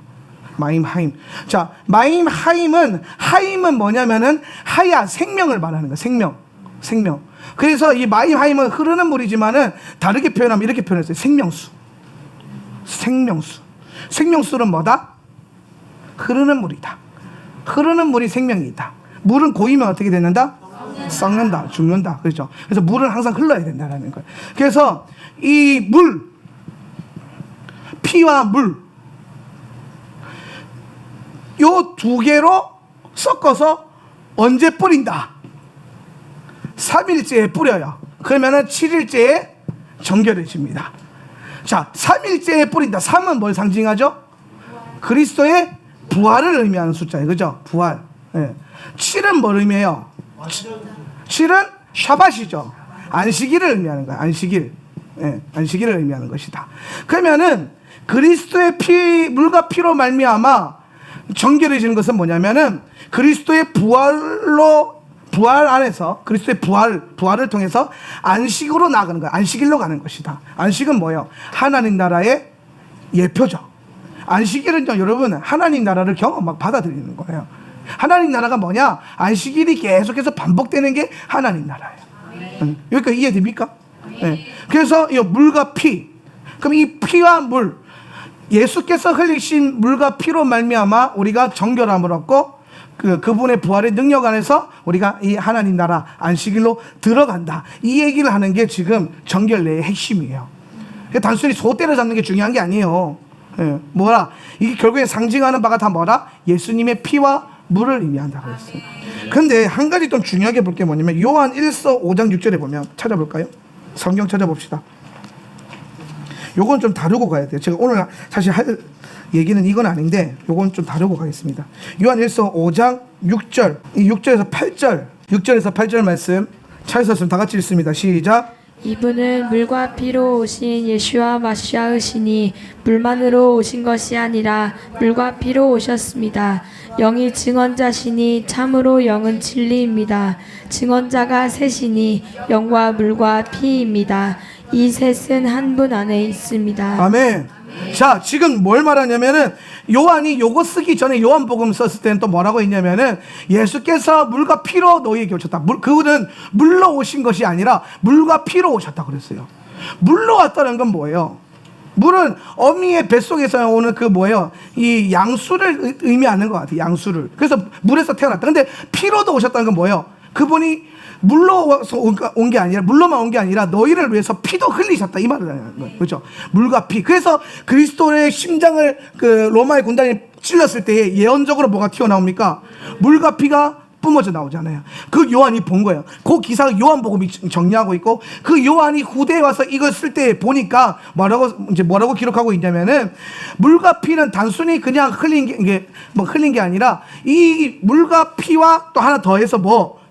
B: 마임 하임. 자, 마임 하임은 뭐냐면은 하야, 생명을 말하는 거야. 생명. 그래서 이 마임 하임은 흐르는 물이지만은 다르게 표현하면 이렇게 표현했어요. 생명수는 뭐다? 흐르는 물이다. 흐르는 물이 생명이 있다. 물은 고이면 어떻게 되는다? 썩는다, 죽는다. 그렇죠? 그래서 물은 항상 흘러야 된다는 거예요. 그래서 이 물, 피와 물, 요 두 개로 섞어서 언제 뿌린다? 3일째에 뿌려요. 그러면은 7일째에 정결해집니다. 자, 3일째에 뿌린다. 3은 뭘 상징하죠? 그리스도의 부활을 의미하는 숫자예요. 그죠? 부활. 예. 7은 뭘 의미해요? 7은 샤밧이죠. 안식일을 의미하는 거예요. 안식일. 예. 안식일을 의미하는 것이다. 그러면은 그리스도의 물과 피로 말미암아 정결해지는 것은 뭐냐면은 그리스도의 부활 안에서 그리스도의 부활을 통해서 안식으로 나가는 거야. 안식일로 가는 것이다. 안식은 뭐예요? 하나님 나라의 예표죠. 안식일은요, 여러분, 하나님 나라를 막 받아들이는 거예요. 하나님 나라가 뭐냐? 안식일이 계속해서 반복되는 게 하나님 나라예요. 여기까지 이해됩니까? 네. 그래서 이 물과 피, 그럼 이 피와 물, 예수께서 흘리신 물과 피로 말미암아 우리가 정결함을 얻고 그분의 부활의 능력 안에서 우리가 이 하나님 나라 안식일로 들어간다. 이 얘기를 하는 게 지금 정결례의 핵심이에요. 단순히 소 때려잡는 게 중요한 게 아니에요. 예, 뭐라? 이게 결국에 상징하는 바가 다 뭐라? 예수님의 피와 물을 의미한다고 했어요. 근데 한 가지 좀 중요하게 볼 게 뭐냐면 요한 1서 5장 6절에 보면 찾아볼까요? 성경 찾아봅시다. 요건 좀 다루고 가야 돼요. 제가 오늘 사실 할 얘기는 이건 아닌데 요건 좀 다루고 가겠습니다. 요한 1서 5장 6절, 이 6절에서 8절 말씀 찾으셨으면 다 같이 읽습니다. 시작.
D: 이분은 물과 피로 오신 예수와 마시아이시니 물만으로 오신 것이 아니라 물과 피로 오셨습니다. 영이 증언자시니 참으로 영은 진리입니다. 증언자가 셋이니 영과 물과 피입니다. 이 셋은 한 분 안에 있습니다.
B: 아멘. 자, 지금 뭘 말하냐면은 요한이 요거 쓰기 전에 요한복음 썼을 때는 또 뭐라고 했냐면은 예수께서 물과 피로 너희에게 오셨다. 그분은 물로 오신 것이 아니라 물과 피로 오셨다 그랬어요. 물로 왔다는 건 뭐예요? 물은 어미의 뱃속에서 오는 그 뭐예요? 이 양수를 의미하는 것 같아요. 양수를. 그래서 물에서 태어났다. 근데 피로도 오셨다는 건 뭐예요? 그분이 물로 온 게 아니라, 물로만 온 게 아니라 너희를 위해서 피도 흘리셨다. 이 말을 하는 거예요. 그렇죠? 물과 피. 그래서 그리스도의 심장을 그 로마의 군단이 찔렀을 때 예언적으로 뭐가 튀어나옵니까? 물과 피가 뿜어져 나오잖아요. 그 요한이 본 거예요. 그 기사가 요한복음이 정리하고 있고, 그 요한이 후대에 와서 이걸 쓸 때 보니까 뭐라고 기록하고 있냐면은 물과 피는 단순히 그냥 흘린 게 아니라 이 물과 피와 또 하나 더해서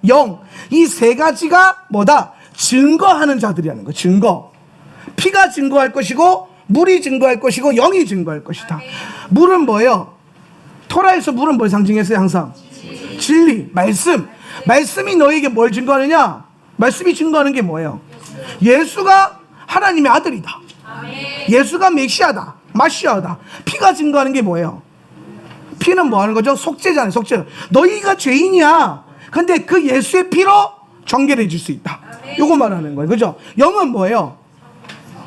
B: 영, 이 세 가지가 뭐다? 증거하는 자들이라는 거예요. 증거. 피가 증거할 것이고, 물이 증거할 것이고, 영이 증거할 것이다. 물은 뭐예요? 토라에서 물은 뭘 상징했어요? 항상 진리, 말씀. 말씀이 너에게 뭘 증거하느냐? 말씀이 증거하는 게 뭐예요? 예수가 하나님의 아들이다. 예수가 메시아다, 마시아다. 피가 증거하는 게 뭐예요? 피는 뭐 하는 거죠? 속죄잖아요. 속죄. 너희가 죄인이야. 근데 그 예수의 피로 정결해질 수 있다. 요거 말하는 거예요. 그죠? 영은 뭐예요?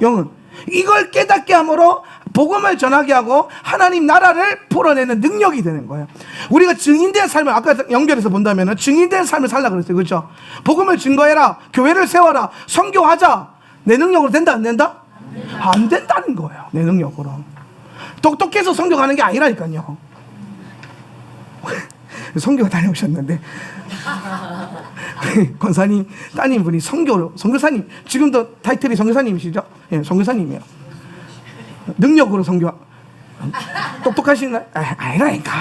B: 영은 이걸 깨닫게 함으로 복음을 전하게 하고 하나님 나라를 풀어내는 능력이 되는 거예요. 우리가 증인된 삶을 아까 연결해서 본다면 증인된 삶을 살라 그랬어요. 그렇죠? 복음을 증거해라, 교회를 세워라, 선교하자. 내 능력으로 된다 안 된다? 안 된다는 거예요. 내 능력으로. 똑똑해서 선교가는 게 아니라니까요. 선교 다녀오셨는데 권사님 따님분이 선교사님, 지금도 타이틀이 선교사님이시죠? 예, 선교사님이에요. 능력으로 선교. 똑똑하신 날 아니라니까.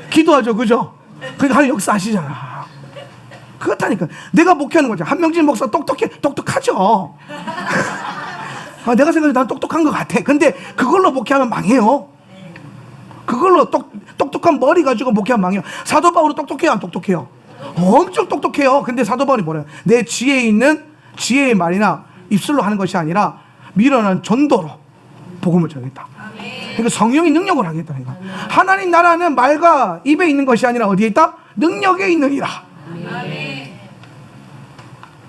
B: 기도하죠, 그죠? 그러니까 하나님 역사하시잖아. 그렇다니까. 내가 목회하는 거죠. 한명진 목사 똑똑하죠. 내가 생각해 난 똑똑한 것 같아. 근데 그걸로 목회하면 망해요. 그걸로 똑똑한 머리 가지고 목회하면 망해요. 사도 바울은 똑똑해요, 안 똑똑해요? 엄청 똑똑해요. 근데 사도 바울이 뭐래요? 내 지혜에 있는 지혜의 말이나 입술로 하는 것이 아니라 미련한 전도로 복음을 전했다. 그러니까 성령이 능력을 하겠다니까. 하나님 나라는 말과 입에 있는 것이 아니라 어디에 있다? 능력에 있느니라.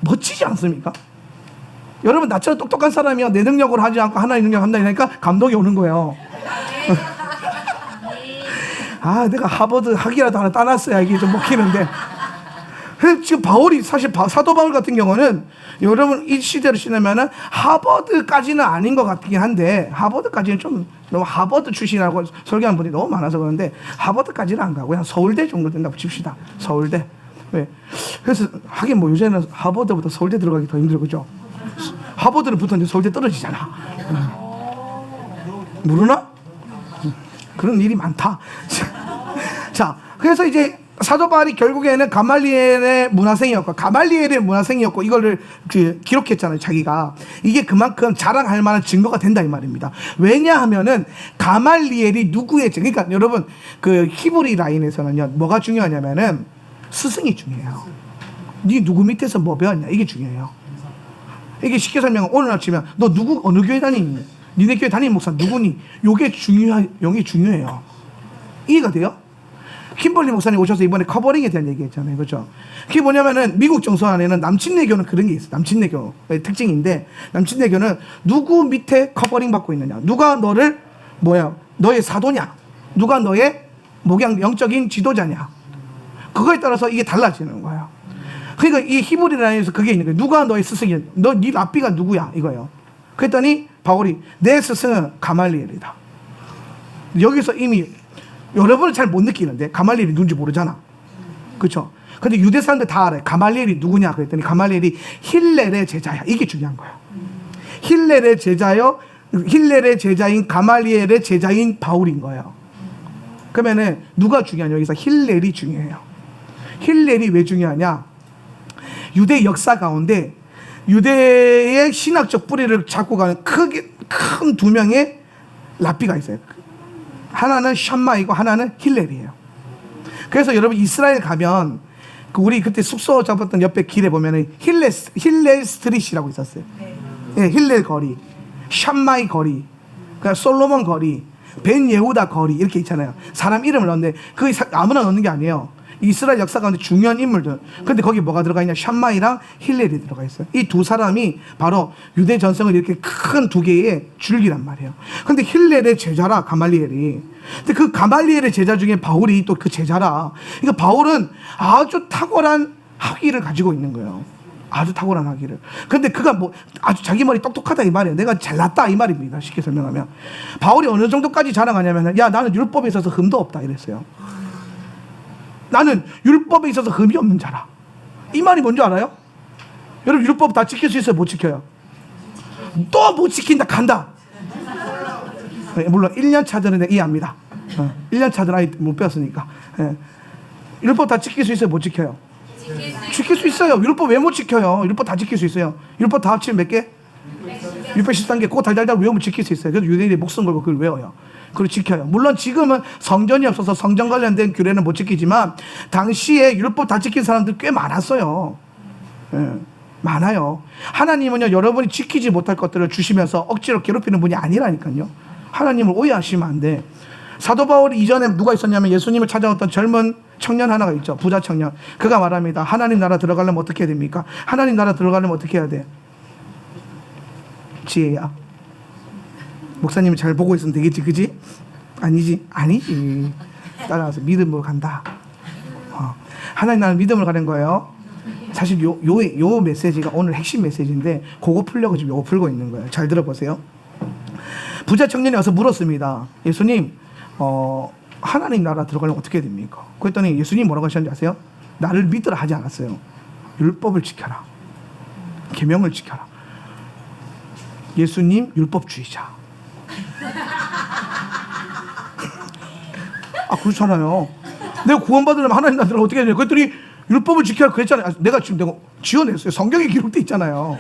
B: 멋지지 않습니까? 여러분, 나처럼 똑똑한 사람이요, 내 능력으로 하지 않고 하나님 능력 한다니까 감동이 오는 거예요. 아, 내가 하버드 학위라도 하나 따놨어야 이게 좀 먹히는데. 그래서 지금 바울이, 사실 사도 바울 같은 경우는 여러분 이 시대로 지나면은 하버드까지는 아닌 것 같긴 한데, 하버드까지는 좀 너무 하버드 출신이라고 설교하는 분이 너무 많아서 그런데 하버드까지는 안 가고 그냥 서울대 정도 된다고 칩시다. 서울대. 왜? 그래서 하긴 뭐 요새는 하버드보다 서울대 들어가기 더 힘들어, 그죠? 하버드를 붙었는데 서울대 떨어지잖아. 모르나? 그런 일이 많다. 자, 그래서 이제 사도 바울이 결국에는 가말리엘의 문화생이었고 이거를 기록했잖아요, 자기가. 이게 그만큼 자랑할 만한 증거가 된다 이 말입니다. 왜냐하면은 가말리엘이 누구의, 그러니까 여러분 그 히브리 라인에서는요, 뭐가 중요하냐면은 스승이 중요해요. 네 누구 밑에서 뭐 배웠냐, 이게 중요해요. 이게 쉽게 설명하면 오늘 아침에 너 누구 어느 교회 다니니? 니네 교회 담임 목사 누구니? 요게 중요해요. 이해가 돼요? 킴벌리 목사님 오셔서 이번에 커버링에 대한 얘기했잖아요, 그렇죠? 그게 뭐냐면은 미국 정서 안에는 남친내교는 그런 게 있어요. 남친내교의 특징인데, 남친내교는 누구 밑에 커버링 받고 있느냐, 누가 너를 너의 사도냐, 누가 너의 영적인 지도자냐, 그거에 따라서 이게 달라지는 거예요. 그러니까 이 히브리 라인에서 그게 있는 거예요. 누가 너의 스승이야? 네 랍비가 누구야? 이거예요. 그랬더니 바울이 내 스승은 가말리엘이다. 여기서 이미 여러분은 잘 못 느끼는데 가말리엘이 누군지 모르잖아, 그렇죠? 근데 유대 사람들 다 알아요. 가말리엘이 누구냐 그랬더니 가말리엘이 힐렐의 제자야. 이게 중요한 거야. 힐렐의 제자인 가말리엘의 제자인 바울인 거예요. 그러면은 누가 중요하냐? 여기서 힐렐이 중요해요. 힐렐이 왜 중요하냐? 유대 역사 가운데 유대의 신학적 뿌리를 잡고 가는 큰 두 명의 랍비가 있어요. 하나는 샴마이고 하나는 힐렐이에요. 그래서 여러분 이스라엘 가면 우리 그때 숙소 잡았던 옆에 길에 보면은 힐렐 스트릿이라고 있었어요. 네, 힐렐 거리, 샴마이 거리, 솔로몬 거리, 벤 예후다 거리 이렇게 있잖아요. 사람 이름을 넣는데 그게 아무나 넣는 게 아니에요. 이스라엘 역사 가운데 중요한 인물들. 근데 거기 뭐가 들어가 있냐? 샴마이랑 힐렐이 들어가 있어요. 이 두 사람이 바로 유대 전성을 이렇게 큰 두 개의 줄기란 말이에요. 근데 힐렐의 제자라, 가말리엘이. 근데 그 가말리엘의 제자 중에 바울이 또 그 제자라. 그러니까 바울은 아주 탁월한 학위를 가지고 있는 거예요. 아주 탁월한 학위를. 근데 그가 뭐 아주 자기 말이 똑똑하다 이 말이에요. 내가 잘났다 이 말입니다. 쉽게 설명하면. 바울이 어느 정도까지 자랑하냐면, 야, 나는 율법에 있어서 흠도 없다 이랬어요. 나는 율법에 있어서 흠이 없는 자라. 이 말이 뭔지 알아요? 여러분 율법 다 지킬 수 있어요? 못 지켜요? 또 못 지킨다 간다. 물론 1년 차들은 내가 이해합니다. 1년 차들 아이 못 배웠으니까. 율법 다 지킬 수 있어요? 못 지켜요? 지킬 수 있어요. 율법 왜 못 지켜요? 율법 다 지킬 수 있어요. 율법 다 합치면 몇 개? 613개. 그거 달달달 외우면 지킬 수 있어요. 그래서 유대인들이 목숨 걸고 그걸 외워요. 그걸 지켜요. 물론 지금은 성전이 없어서 성전 관련된 규례는 못 지키지만 당시에 율법 다 지킨 사람들 꽤 많았어요. 많아요. 하나님은요, 여러분이 지키지 못할 것들을 주시면서 억지로 괴롭히는 분이 아니라니까요. 하나님을 오해하시면 안 돼. 사도 바울이 이전에 누가 있었냐면 예수님을 찾아왔던 젊은 청년 하나가 있죠. 부자 청년. 그가 말합니다. 하나님 나라 들어가려면 어떻게 해야 됩니까? 하나님 나라 들어가려면 어떻게 해야 돼? 지혜야. 목사님이 잘 보고 있으면 되겠지, 그지? 아니지. 따라와서 믿음으로 간다. 하나님 나라는 믿음으로 가는 거예요. 사실 요 메시지가 오늘 핵심 메시지인데 그거 풀려고 지금 요거 풀고 있는 거예요. 잘 들어보세요. 부자 청년이 와서 물었습니다. 예수님, 하나님 나라 들어가려면 어떻게 해야 됩니까? 그랬더니 예수님 뭐라고 하셨는지 아세요? 나를 믿으라 하지 않았어요. 율법을 지켜라. 계명을 지켜라. 예수님 율법주의자. 그렇잖아요. 내가 구원받으려면 하나님 나라 어떻게 해야 되냐? 그랬더니 율법을 지켜라 그랬잖아요. 내가 지어냈어요. 성경에 기록돼 있잖아요.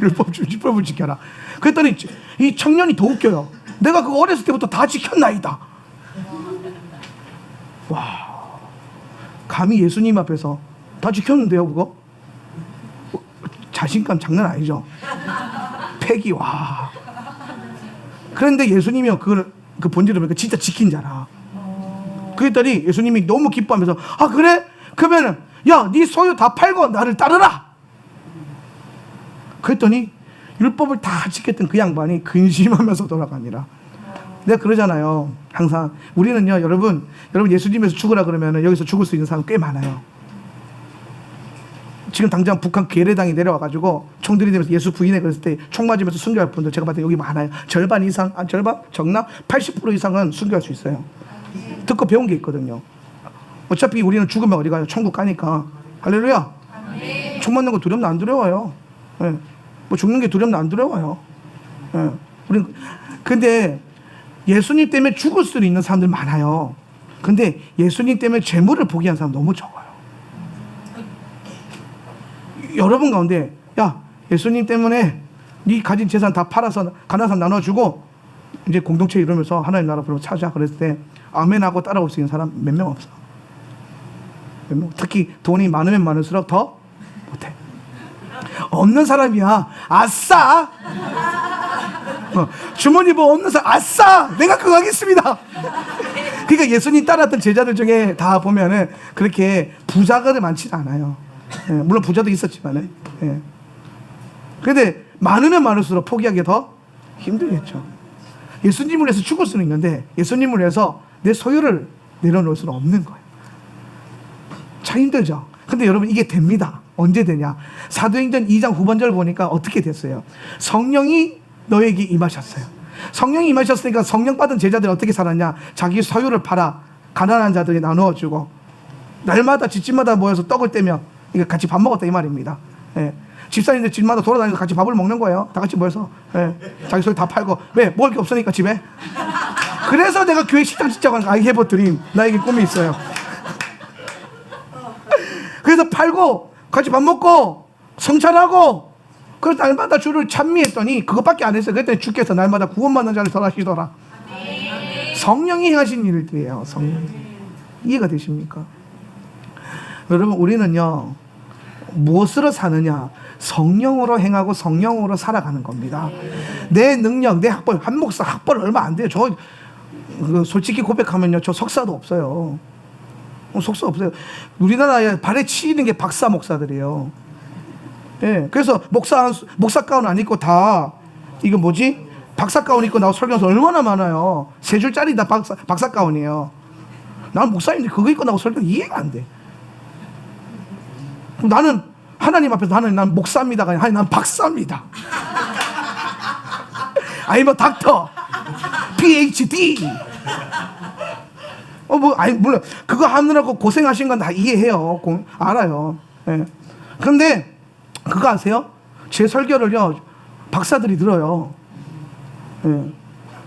B: 율법을 지켜라. 그랬더니 이 청년이 더 웃겨요. 내가 그거 어렸을 때부터 다 지켰나이다. 와, 감히 예수님 앞에서 다 지켰는데요, 그거? 자신감 장난 아니죠? 패기, 와. 그런데 예수님이 그 본질을 보니까 진짜 지킨 자라. 그랬더니 예수님이 너무 기뻐하면서 아 그래? 그러면은 야 네 소유 다 팔고 나를 따르라. 그랬더니 율법을 다 지켰던 그 양반이 근심하면서 돌아가니라. 내가 그러잖아요. 항상 우리는요, 여러분 예수님에서 죽으라 그러면 여기서 죽을 수 있는 사람 꽤 많아요. 지금 당장 북한 괴뢰당이 내려와가지고 총 들이대면서 예수 부인해 그랬을 때 총 맞으면서 순교할 분들 제가 봤을 때 여기 많아요. 절반 이상, 절반? 적나? 80% 이상은 순교할 수 있어요. 듣고 배운 게 있거든요. 어차피 우리는 죽으면 어디 가요? 천국 가니까. 할렐루야. 총 맞는 거 두렵나 안 두려워요. 예. 뭐 죽는 게 두렵나 안 두려워요. 예. 근데 예수님 때문에 죽을 수도 있는 사람들 많아요. 근데 예수님 때문에 재물을 포기한 사람 너무 적어요. 여러분 가운데 야 예수님 때문에 네 가진 재산 다 팔아서 가난한 사람 나눠주고 이제 공동체 이루면서 하나님 나라 부르면 찾아 그랬을 때 아멘하고 따라올 수 있는 사람 몇 명 없어. 몇 명. 특히 돈이 많으면 많을수록 더 못해. 없는 사람이야. 아싸. 주머니 뭐 없는 사람 아싸. 내가 그거 하겠습니다. 그러니까 예수님 따랐던 제자들 중에 다 보면은 그렇게 부자가 많지는 않아요. 예, 물론 부자도 있었지만은. 예. 근데 많으면 많을수록 포기하기 더 힘들겠죠. 예수님을 위해서 죽을 수는 있는데 예수님을 위해서 내 소유를 내려놓을 수는 없는 거예요. 참 힘들죠. 근데 여러분 이게 됩니다. 언제 되냐? 사도행전 2장 후반절 보니까 어떻게 됐어요? 성령이 너에게 임하셨어요. 성령이 임하셨으니까 성령 받은 제자들이 어떻게 살았냐? 자기 소유를 팔아 가난한 자들이 나누어주고 날마다 집집마다 모여서 떡을 떼며 같이 밥 먹었다 이 말입니다. 예. 집사님들 집마다 돌아다니면서 같이 밥을 먹는 거예요. 다 같이 모여서. 예. 자기 소유 다 팔고. 왜? 먹을 게 없으니까 집에. 그래서 내가 교회 식당 짓자고 하는 I have a dream. 나에게 꿈이 있어요. 그래서 팔고 같이 밥 먹고 성찬하고 그래서 날마다 주를 찬미했더니 그것밖에 안 했어요. 그랬더니 주께서 날마다 구원받는 자를 더하시더라. 성령이 행하신 일들이에요. 성령이. 이해가 되십니까? 여러분 우리는요 무엇으로 사느냐? 성령으로 행하고 성령으로 살아가는 겁니다. 내 능력, 내 학벌, 한 목사 학벌 얼마 안 돼요. 저 솔직히 고백하면요 저 석사도 없어요. 석사 없어요. 우리나라에 발에 치이는 게 박사 목사들이에요. 예, 그래서 목사 가운 안 입고 다 이거 뭐지? 박사 가운 입고 나와 설교해서 얼마나 많아요. 3줄짜리 다 박사 가운이에요. 나는 목사인데 그거 입고 나와 설교 이해가 안 돼. 나는 하나님 앞에서 난 목사입니다가 아니라 난 박사입니다. 아니 뭐 닥터 PhD 물론 그거 하느라고 고생하신 건 다 이해해요. 알아요. 예. 그런데 그거 아세요? 제 설교를요 박사들이 들어요. 예.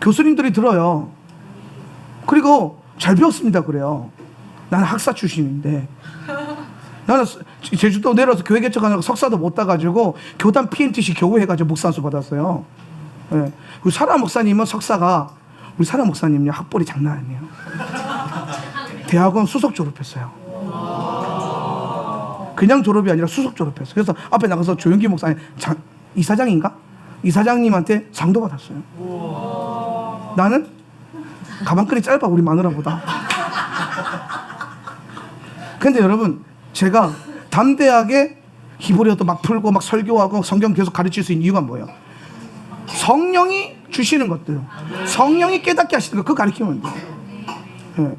B: 교수님들이 들어요. 그리고 잘 배웠습니다 그래요. 나는 학사 출신인데 나는 제주도 내려와서 교회 개척하느라고 석사도 못 따가지고 교단 PNTC 겨우 해가지고 목사안수 받았어요. 예. 우리 사라 목사님은 석사가 우리 사라 목사님요 학벌이 장난 아니에요. 대학원 수석 졸업했어요. 그냥 졸업이 아니라 수석 졸업했어요. 그래서 앞에 나가서 조영기 목사님 이사장인가? 이사장님한테 상도 받았어요. 나는 가방끈이 짧아 우리 마누라보다. 근데 여러분 제가 담대하게 히브리어도 막 풀고 막 설교하고 성경 계속 가르칠 수 있는 이유가 뭐예요? 성령이 주시는 것들, 성령이 깨닫게 하시는 거 그거 가르치면 돼요. 예.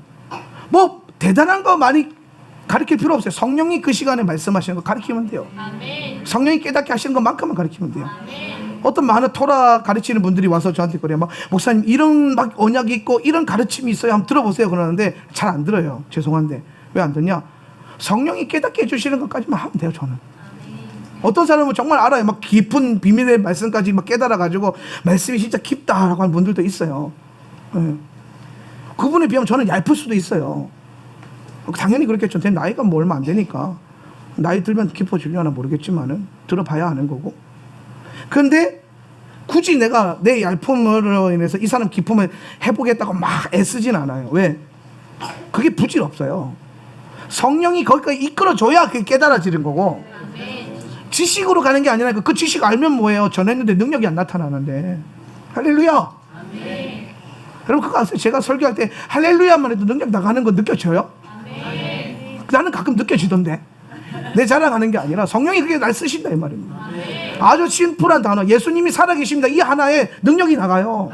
B: 뭐 대단한 거 많이 가르칠 필요 없어요. 성령이 그 시간에 말씀하시는 거 가르치면 돼요. 성령이 깨닫게 하시는 것만큼만 가르치면 돼요. 어떤 많은 토라 가르치는 분들이 와서 저한테 그래요. 막 목사님 이런 막 언약이 있고 이런 가르침이 있어요. 한번 들어보세요. 그러는데 잘 안 들어요. 죄송한데 왜 안 듣냐? 성령이 깨닫게 해주시는 것까지만 하면 돼요. 저는. 어떤 사람은 정말 알아요. 막 깊은 비밀의 말씀까지 막 깨달아가지고 말씀이 진짜 깊다라고 하는 분들도 있어요. 네. 그분에 비하면 저는 얇을 수도 있어요. 당연히 그렇겠죠. 제 나이가 뭐 얼마 안 되니까. 나이 들면 깊어지려나 모르겠지만은 들어봐야 아는 거고. 그런데 굳이 내가 내 얇음으로 인해서 이 사람 기쁨을 해보겠다고 막 애쓰진 않아요. 왜? 그게 부질 없어요. 성령이 거기까지 이끌어줘야 그게 깨달아지는 거고 지식으로 가는 게 아니라 그 지식 알면 뭐예요? 전했는데 능력이 안 나타나는데. 할렐루야. 여러분 그거 아세요? 제가 설교할 때 할렐루야만 해도 능력 나가는 거 느껴져요? 나는 가끔 느껴지던데. 내 자랑하는 게 아니라 성령이 그게 날 쓰신다 이 말입니다. 아주 심플한 단어, 예수님이 살아계십니다, 이 하나에 능력이 나가요.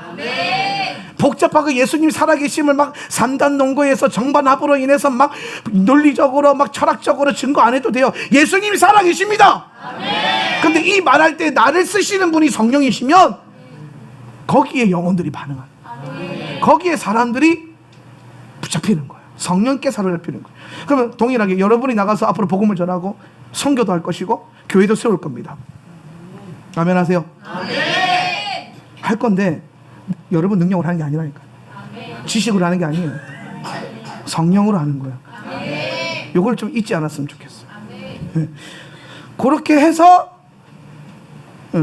B: 복잡하게 예수님 살아계심을 막 3단 논거에서 정반합으로 인해서 막 논리적으로 막 철학적으로 증거 안 해도 돼요. 예수님이 살아계십니다. 근데 이 말할 때 나를 쓰시는 분이 성령이시면 거기에 영혼들이 반응하는 거예요. 거기에 사람들이 붙잡히는 거예요. 성령께 사로잡히는 거예요. 그러면 동일하게 여러분이 나가서 앞으로 복음을 전하고 선교도 할 것이고 교회도 세울 겁니다. 아멘 하세요? 할 건데 여러분 능력으로 하는 게 아니라니까요. 지식으로 하는 게 아니에요. 성령으로 하는 거예요. 이걸 좀 잊지 않았으면 좋겠어요. 네. 그렇게 해서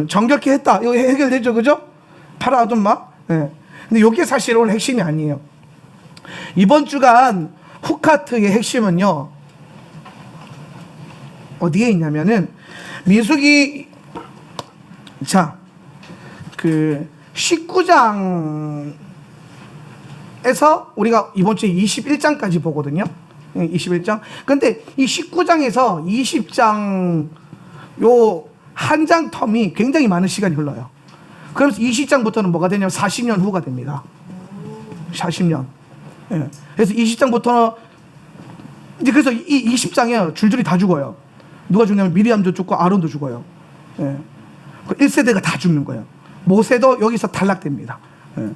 B: 정결케 했다. 이거 해결되죠, 그죠? 파라아둠마. 네. 근데 이게 사실 오늘 핵심이 아니에요. 이번 주간 후카트의 핵심은요, 어디에 있냐면은 민수기, 자, 그 19장에서 우리가 이번 주에 21장까지 보거든요. 21장. 근데 이 19장에서 20장 요 한 장 텀이 굉장히 많은 시간이 흘러요. 그래서 20장부터는 뭐가 되냐면 40년 후가 됩니다. 40년. 예. 그래서 20장부터는 이제 그래서 이 20장에 줄줄이 다 죽어요. 누가 죽냐면 미리암도 죽고 아론도 죽어요. 예. 1세대가 다 죽는 거예요. 모세도 여기서 탈락됩니다. 예.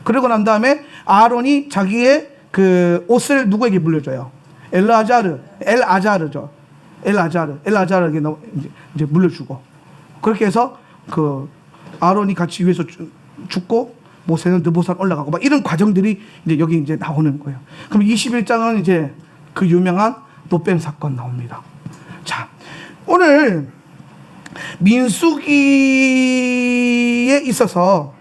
B: 그러고 난 다음에 아론이 자기의 그 옷을 누구에게 물려줘요? 엘아자르에게 이제 물려주고, 그렇게 해서 그 아론이 같이 위에서 죽고 모세는 느보산 올라가고 막 이런 과정들이 이제 여기 이제 나오는 거예요. 그럼 21장은 이제 그 유명한 노뱀 사건 나옵니다. 자, 오늘 민수기에 있어서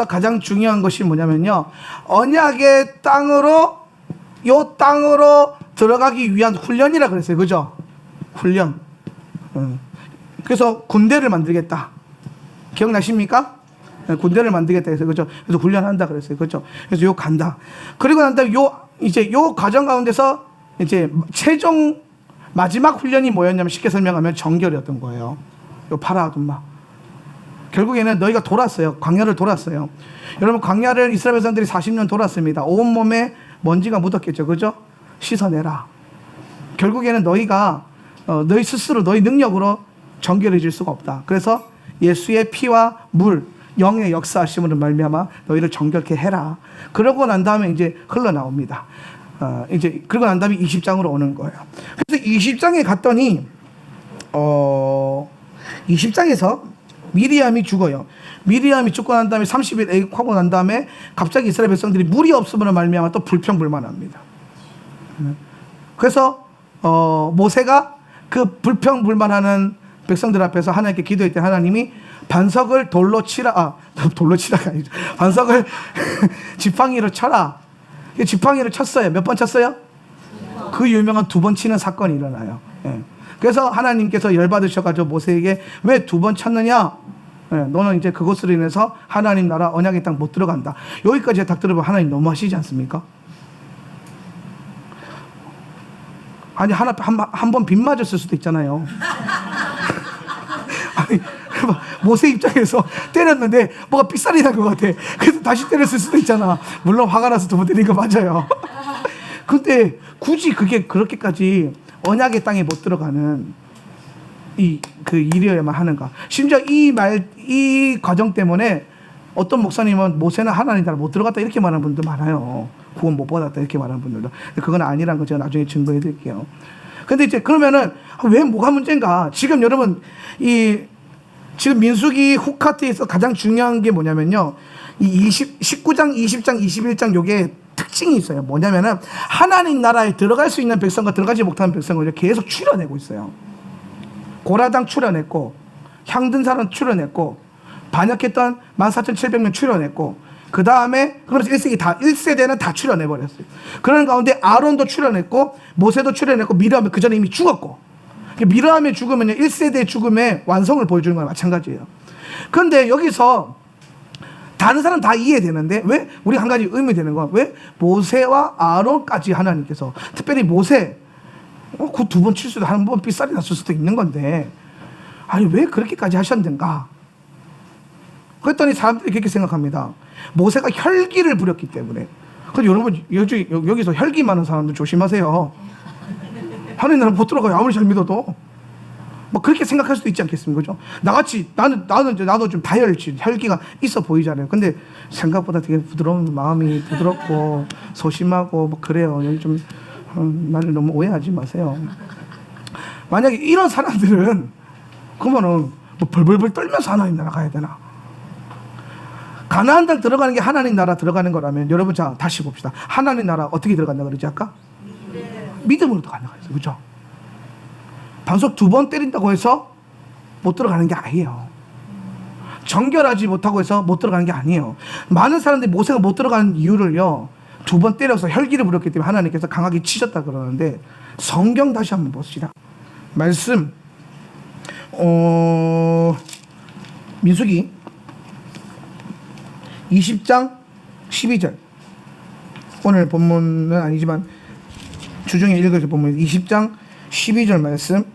B: 가장 중요한 것이 뭐냐면요, 언약의 땅으로 들어가기 위한 훈련이라 그랬어요. 그죠? 훈련. 그래서 군대를 만들겠다. 기억나십니까? 군대를 만들겠다 해서, 그죠? 그래서 훈련한다 그랬어요. 그죠? 그래서 요 간다. 그리고 난 다음에 요 과정 가운데서 이제 최종 마지막 훈련이 뭐였냐면, 쉽게 설명하면 정결이었던 거예요. 요 파라아둠마. 결국에는 너희가 돌았어요. 광야를 돌았어요. 여러분, 광야를 이스라엘 백성들이 40년 돌았습니다. 온몸에 먼지가 묻었겠죠. 그죠? 씻어내라. 결국에는 너희가 너희 스스로 너희 능력으로 정결해질 수가 없다. 그래서 예수의 피와 물, 영의 역사하심으로 말미암아 너희를 정결케 해라. 그러고 난 다음에 이제 흘러나옵니다. 이제 그러고 난 다음에 20장으로 오는 거예요. 그래서 20장에 갔더니 20장에서 미리암이 죽어요. 미리암이 죽고 난 다음에 30일 애국하고 난 다음에 갑자기 이스라엘 백성들이 물이 없음으로 말미암아 또 불평불만합니다. 그래서 모세가 그 불평불만하는 백성들 앞에서 하나님께 기도할 때 하나님이 반석을 돌로 치라가 아니죠. 반석을 지팡이로 쳐라. 지팡이를 쳤어요. 몇 번 쳤어요? 그 유명한 2번 치는 사건이 일어나요. 예. 그래서 하나님께서 열받으셔가지고 모세에게 왜 2번 쳤느냐? 예, 너는 이제 그것으로 인해서 하나님 나라 언약의 땅 못 들어간다. 여기까지 딱 들어보면 하나님 너무하시지 않습니까? 아니, 한 번 빗 맞았을 수도 있잖아요. 아니, 모세 입장에서 때렸는데 뭐가 삑살이 난 것 같아. 그래서 다시 때렸을 수도 있잖아. 물론 화가 나서 2번 때린 거 맞아요. 근데 굳이 그게 그렇게까지 언약의 땅에 못 들어가는 그 일이어야만 하는가? 심지어 이 과정 때문에 어떤 목사님은 모세는 하나님 나라 못 들어갔다 이렇게 말하는 분도 많아요. 구원 못 받았다 이렇게 말하는 분들도. 그건 아니라는 거 제가 나중에 증거해 드릴게요. 근데 이제 그러면은 왜 뭐가 문제인가? 지금 여러분 지금 민수기 후카트에서 가장 중요한 게 뭐냐면요, 이 19장, 20장, 21장 요게 특징이 있어요. 뭐냐면은 하나님 나라에 들어갈 수 있는 백성과 들어가지 못하는 백성을 계속 추려내고 있어요. 고라당 추려냈고, 향든 사람 추려냈고, 반역했던 14,700명 추려냈고, 그 다음에 그래서 1세대는 다 추려내버렸어요. 그런 가운데 아론도 추려냈고, 모세도 추려냈고, 미르암이 그 전에 이미 죽었고, 미르암의 죽으면요 1세대의 죽음의 완성을 보여주는 거랑 마찬가지예요. 그런데 여기서 다른 사람 다 이해되는데 왜 우리 한 가지 의미되는 건 왜 모세와 아론까지 하나님께서 특별히 모세 그 두 번 칠 수도 한 번 삐살이 났을 수도 있는 건데 아니 왜 그렇게까지 하셨는가? 그랬더니 사람들이 그렇게 생각합니다. 모세가 혈기를 부렸기 때문에. 그래서 여러분 여기서 혈기 많은 사람들 조심하세요. 하나님 나라 못 들어가요. 아무리 잘 믿어도. 뭐 그렇게 생각할 수도 있지 않겠습니까? 그죠? 나같이 나도 좀 다혈질 혈기가 있어 보이잖아요. 근데 생각보다 되게 부드러운 마음이 부드럽고 소심하고 뭐 그래요. 여기 좀 나를 너무 오해하지 마세요. 만약에 이런 사람들은 그러면은 뭐 벌벌벌 떨면서 하나님 나라 가야 되나? 가나안 땅 들어가는 게 하나님 나라 들어가는 거라면 여러분 자 다시 봅시다. 하나님 나라 어떻게 들어간다 그러지 아까? 믿음으로 들어간다 그랬어요. 그죠? 반석 2번 때린다고 해서 못 들어가는 게 아니에요. 정결하지 못하고 해서 못 들어가는 게 아니에요. 많은 사람들이 모세가 못 들어가는 이유를요 2번 때려서 혈기를 부렸기 때문에 하나님께서 강하게 치셨다 그러는데 성경 다시 한번 봅시다. 말씀 민수기 20장 12절 오늘 본문은 아니지만 주중에 읽어줄 본문 20장 12절 말씀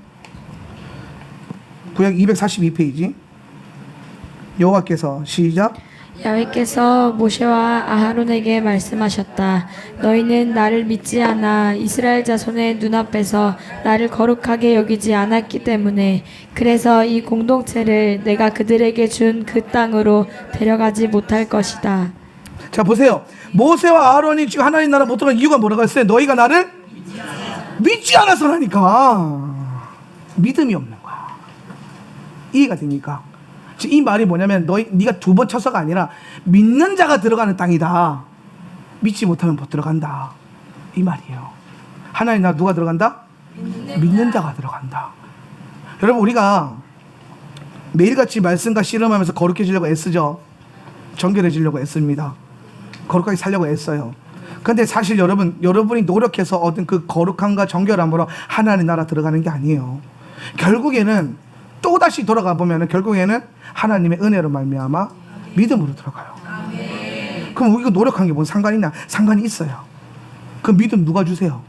B: 구약 242페이지 여호와께서 시작
D: 야훼께서 모세와 아하론에게 말씀하셨다. 너희는 나를 믿지 않아 이스라엘 자손의 눈앞에서 나를 거룩하게 여기지 않았기 때문에 그래서 이 공동체를 내가 그들에게 준 그 땅으로 데려가지 못할 것이다.
B: 자 보세요. 모세와 아하론이 지금 하나님 나라 못 들어간 이유가 뭐라고 했어요? 너희가 나를 믿지 않아서라니까. 믿음이 없는 거야. 이해가 됩니까? 이 말이 뭐냐면 네가 2번 쳐서가 아니라 믿는 자가 들어가는 땅이다. 믿지 못하면 못 들어간다. 이 말이에요. 하나님 나라 누가 들어간다? 믿는 자가 들어간다. 여러분 우리가 매일같이 말씀과 씨름하면서 거룩해지려고 애쓰죠. 정결해지려고 애씁니다. 거룩하게 살려고 애써요. 근데 사실 여러분이 노력해서 얻은 그 거룩함과 정결함으로 하나님 나라 들어가는 게 아니에요. 결국에는 또다시 돌아가 보면은 결국에는 하나님의 은혜로 말미암아 믿음으로 들어가요. 그럼 우리가 노력한 게 뭔 상관이 있나? 상관이 있어요. 그 믿음 누가 주세요?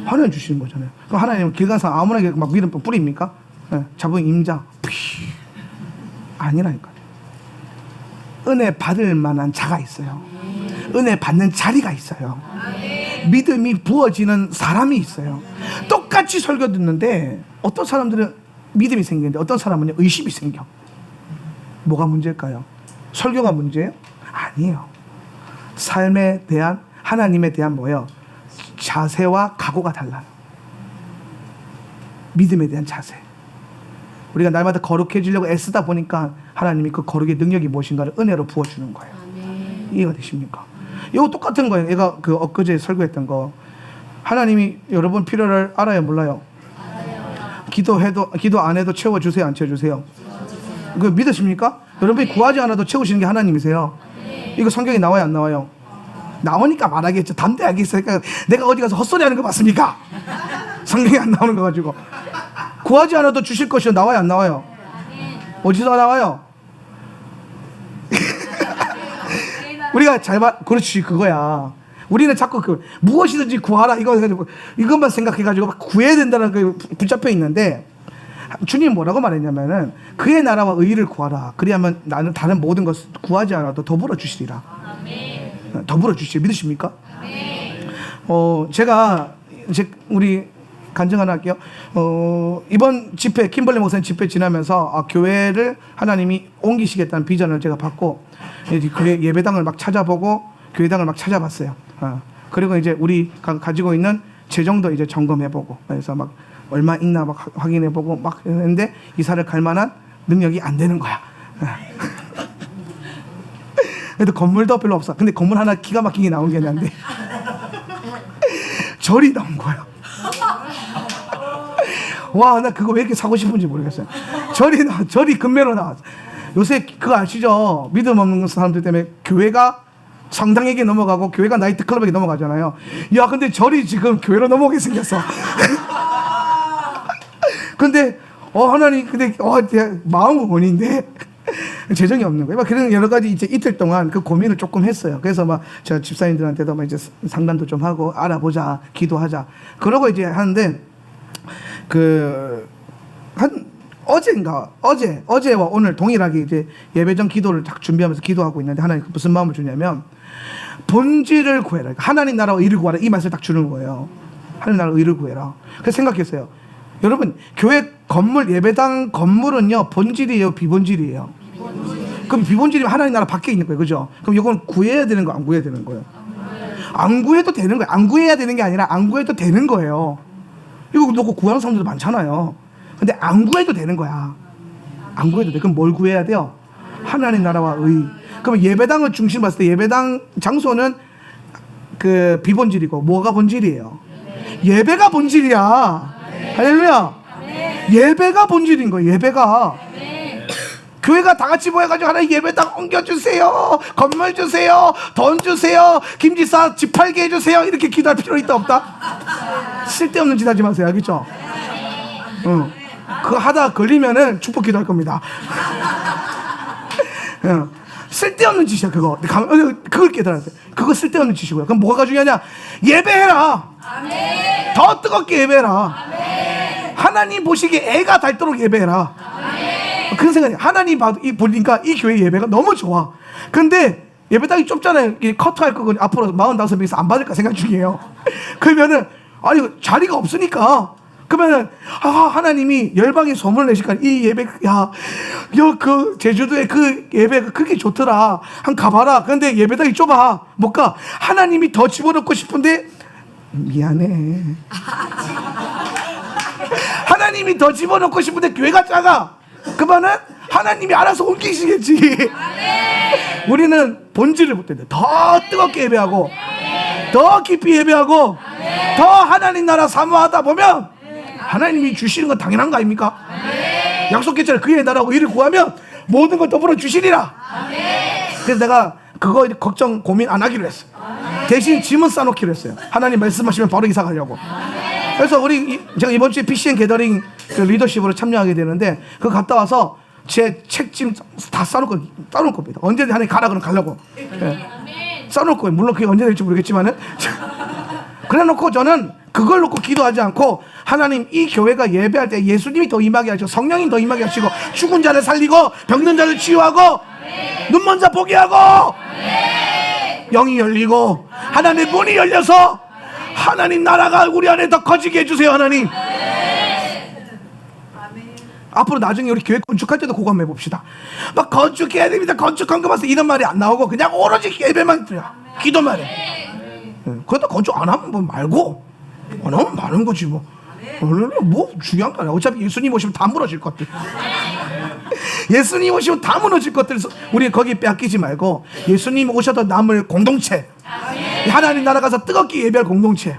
B: 하나님 주시는 거잖아요. 그럼 하나님은 길 가서 아무나 막 믿음 뿌립니까? 네, 잡은 임자 아니라니까요. 은혜 받을 만한 자가 있어요. 은혜 받는 자리가 있어요. 믿음이 부어지는 사람이 있어요. 똑같이 설교 듣는데 어떤 사람들은 믿음이 생기는데 어떤 사람은 의심이 생겨. 뭐가 문제일까요? 설교가 문제예요? 아니에요. 삶에 대한 하나님에 대한 뭐예요? 자세와 각오가 달라요. 믿음에 대한 자세. 우리가 날마다 거룩해지려고 애쓰다 보니까 하나님이 그 거룩의 능력이 무엇인가를 은혜로 부어주는 거예요. 이해가 되십니까? 이거 똑같은 거예요. 얘가 그 엊그제 설교했던 거. 하나님이 여러분 필요를 알아요, 몰라요? 기도 안 해도 채워주세요, 안 채워주세요? 그거 믿으십니까? 여러분이 구하지 않아도 채우시는 게 하나님이세요. 이거 성경에 나와요, 안 나와요? 나오니까 말하겠죠. 담대하게 있으니까 내가 어디 가서 헛소리 하는 거 맞습니까? 성경에 안 나오는 거 가지고. 구하지 않아도 주실 것이요. 나와요, 안 나와요? 어디서 나와요? 우리가 그렇지, 그거야. 우리는 자꾸 무엇이든지 구하라 이거 해가지고 이것만 생각해가지고 막 구해야 된다는 그 붙잡혀 있는데 주님 뭐라고 말했냐면은 그의 나라와 의의를 구하라. 그리하면 나는 다른 모든 것을 구하지 않아도 더불어 주시리라. 더불어 주시리. 믿으십니까? 제가 우리 간증 하나 할게요. 이번 집회 킴벌리 목사님 집회 지나면서 교회를 하나님이 옮기시겠다는 비전을 제가 받고 교회 예배당을 막 찾아보고 교회당을 막 찾아봤어요. 그리고 이제 우리 가지고 있는 재정도 이제 점검해보고 그래서 막 얼마 있나 막 확인해보고 막 했는데 이사를 갈 만한 능력이 안 되는 거야. 그래도 건물도 별로 없어. 근데 건물 하나 기가 막히게 나온 게 있는데 절이 나온 거야. 와, 나 그거 왜 이렇게 사고 싶은지 모르겠어요. 절이 금매로 나왔어. 요새 그거 아시죠? 믿음 없는 사람들 때문에 교회가 성당에게 넘어가고 교회가 나이트클럽에게 넘어가잖아요. 야, 근데 절이 지금 교회로 넘어오게 생겼어. 근데 하나님, 근데 마음은 원인데 재정이 없는 거예요. 막 그런 여러 가지 이제 이틀 동안 그 고민을 조금 했어요. 그래서 막 제가 집사님들한테도 막 이제 상담도 좀 하고 알아보자, 기도하자. 그러고 이제 하는데 어제와 오늘 동일하게 이제 예배전 기도를 딱 준비하면서 기도하고 있는데 하나님 무슨 마음을 주냐면 본질을 구해라. 하나님 나라와 의를 구하라. 이 말씀을 딱 주는 거예요. 하나님 나라와 의를 구해라. 그래서 생각했어요. 여러분, 교회 건물, 예배당 건물은요, 본질이에요, 비본질이에요? 그럼 비본질이면 하나님 나라 밖에 있는 거예요. 그죠? 그럼 이건 구해야 되는 거, 안 구해야 되는 거예요? 안 구해도 되는 거예요. 안 구해야 되는 게 아니라 안 구해도 되는 거예요. 이거 놓고 구하는 사람들도 많잖아요. 근데 안 구해도 되는 거야. 안 구해도 돼. 그럼 뭘 구해야 돼요? 하나님 나라와 의. 그럼 예배당을 중심 봤을 때 예배당 장소는 그 비본질이고 뭐가 본질이에요? 예배가 본질이야. 할렐루야. 예배가 본질인 거예요. 예배가. 교회가 다 같이 모여가지고 하나님 예배당 옮겨주세요, 건물 주세요, 돈 주세요, 김지사 집 팔게 해주세요, 이렇게 기도할 필요 있다 없다? 쓸데없는 짓 하지 마세요. 알겠죠? 그거 하다 걸리면은 축복 기도할 겁니다. 쓸데없는 짓이야 그거. 그걸 깨달아야 돼. 그거 쓸데없는 짓이고요. 그럼 뭐가 중요하냐? 예배해라. 아멘. 더 뜨겁게 예배해라. 아멘. 하나님 보시기에 애가 닳도록 예배해라. 아멘. 그런 생각이. 하나님 보니까 이 교회 예배가 너무 좋아. 근데 예배당이 좁잖아요. 커트할 거고 앞으로 45명에서 안 받을까 생각 중이에요. 그러면은 아니 자리가 없으니까. 그러면은 하나님이 열방에 소문을 내실까? 이 예배 그 제주도에 그 예배가 그렇게 좋더라. 한 가봐라. 그런데 예배당이 좁아. 못 가. 하나님이 더 집어넣고 싶은데 미안해. 하나님이 더 집어넣고 싶은데 교회가 작아. 그러면은 하나님이 알아서 옮기시겠지. 우리는 본질을 못 된다. 더 뜨겁게 예배하고 더 깊이 예배하고 더 하나님 나라 사모하다 보면 하나님이 주시는 건 당연한 거 아닙니까? 약속했잖아요. 그의 나라고 의를 구하면 모든 걸 더불어 주시리라. 그래서 내가 그거 걱정 고민 안 하기로 했어요. 대신 짐은 싸놓기로 했어요. 하나님 말씀하시면 바로 이사 가려고. 그래서 제가 이번 주에 PCN 게더링 그 리더십으로 참여하게 되는데 그거 갔다 와서 제 책짐 다 싸놓을 겁니다. 언제든 하나님 가라 그러면 가려고. 싸놓을 거예요. 물론 그게 언제 될지 모르겠지만은. 그래 놓고 저는 그걸 놓고 기도하지 않고 하나님 이 교회가 예배할 때 예수님이 더 임하게 하시고 성령이 더 임하게 하시고 죽은 자를 살리고 병든 자를 치유하고 눈먼 자 보게 하고 영이 열리고 하나님의 문이 열려서 하나님 나라가 우리 안에 더 커지게 해주세요. 하나님. 앞으로 나중에 우리 교회 건축할 때도 그거 한번 해봅시다. 막 건축해야 됩니다. 건축한 거 봐서 이런 말이 안 나오고 그냥 오로지 예배만 드려. 기도만 해. 그것도 건축 안 하면 뭐 말고 안 하면 많은 거지 뭐. 뭐 중요한 거 아니야. 어차피 예수님 오시면 다 무너질 것들. 예수님 오시면 다 무너질 것들. 우리 거기 빼앗기지 말고 예수님 오셔도 남을 공동체. 하나님 나라 가서 뜨겁게 예배할 공동체.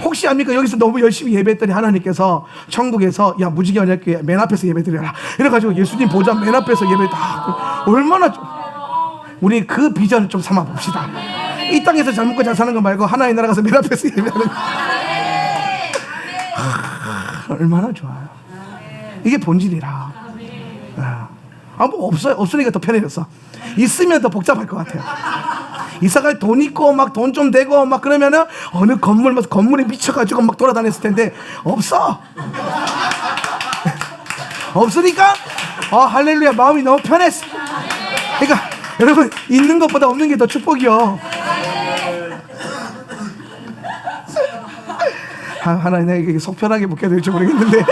B: 혹시 압니까? 여기서 너무 열심히 예배했더니 하나님께서 천국에서 야 무지개 언약교회 맨 앞에서 예배드려라 이래가지고 예수님 보좌 맨 앞에서 예배 다 얼마나 우리 그 비전을 좀 삼아 봅시다. 이 땅에서 잘 먹고 잘 사는 거 말고 하나님 나라 가서 맨 앞에서 예배하는 얼마나 좋아요. 이게 본질이라. 뭐 없어요. 없으니까 더 편해졌어. 있으면 더 복잡할 것 같아요. 이사갈 돈 있고 막 돈 좀 되고 막 그러면은 어느 건물에 미쳐가지고 막 돌아다녔을 텐데 없어. 없으니까 할렐루야 마음이 너무 편했어. 그러니까 여러분 있는 것보다 없는 게 더 축복이요. 하나님 속 편하게 묵혀야 될지 모르겠는데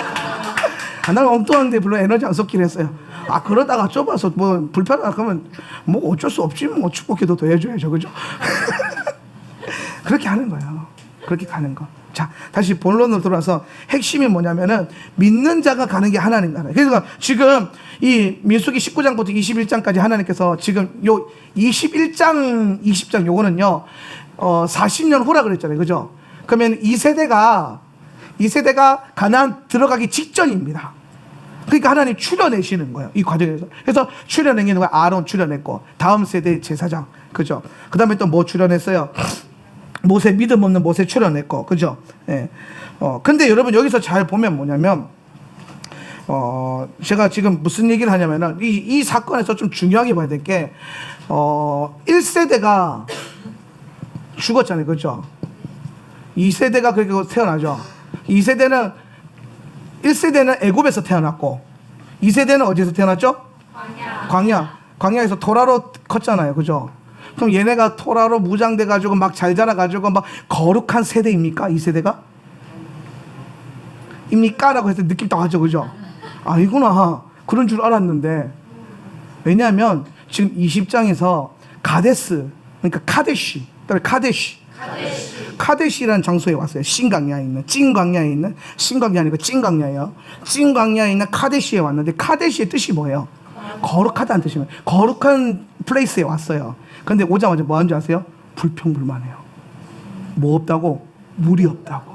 B: 나는 엉뚱한데 별로 에너지 안 쏟긴 했어요. 그러다가 좁아서 뭐 불편하다 그러면 뭐 어쩔 수 없지 뭐 축복해도 더 해줘야죠. 그죠? 그렇게 하는 거예요. 그렇게 가는 거. 자, 다시 본론으로 돌아서 핵심이 뭐냐면은 믿는 자가 가는 게 하나님 나라예요. 그러니까 지금 이 민수기 19장부터 21장까지 하나님께서 지금 요 21장, 20장 요거는요 40년 후라 그랬잖아요. 그죠? 그러면 이 세대가 가나안 들어가기 직전입니다. 그러니까 하나님 추려내시는 거예요. 이 과정에서. 그래서 추려낸 게 누가 아론 추려냈고 다음 세대 제사장. 그죠? 그 다음에 또 뭐 추려냈어요? 모세 믿음 없는 모세 추려냈고. 그죠? 예. 근데 여러분 여기서 잘 보면 뭐냐면 제가 지금 무슨 얘기를 하냐면은 이 사건에서 좀 중요하게 봐야 될 게 1세대가 죽었잖아요. 그렇죠? 2세대가 그렇게 태어나죠. 1세대는 애굽에서 태어났고 2세대는 어디서 태어났죠? 광야에서 토라로 컸잖아요. 그죠? 그럼 얘네가 토라로 무장돼 가지고 막 잘 자라 가지고 막 거룩한 세대입니까? 2세대가? 입니까라고 해서 느낌 딱 하죠. 그죠? 아니구나. 그런 줄 알았는데 왜냐하면 지금 20장에서 가데스, 그러니까 카데시라는 장소에 왔어요. 신광야에 있는, 찐광야에 있는, 신광야 아니고 찐광야예요. 찐광야에 있는 카데시에 왔는데 카데시의 뜻이 뭐예요? 거룩하다는 뜻이에요. 거룩한 플레이스에 왔어요. 근데 오자마자 뭐 하는 줄 아세요? 불평불만해요. 뭐 없다고? 물이 없다고.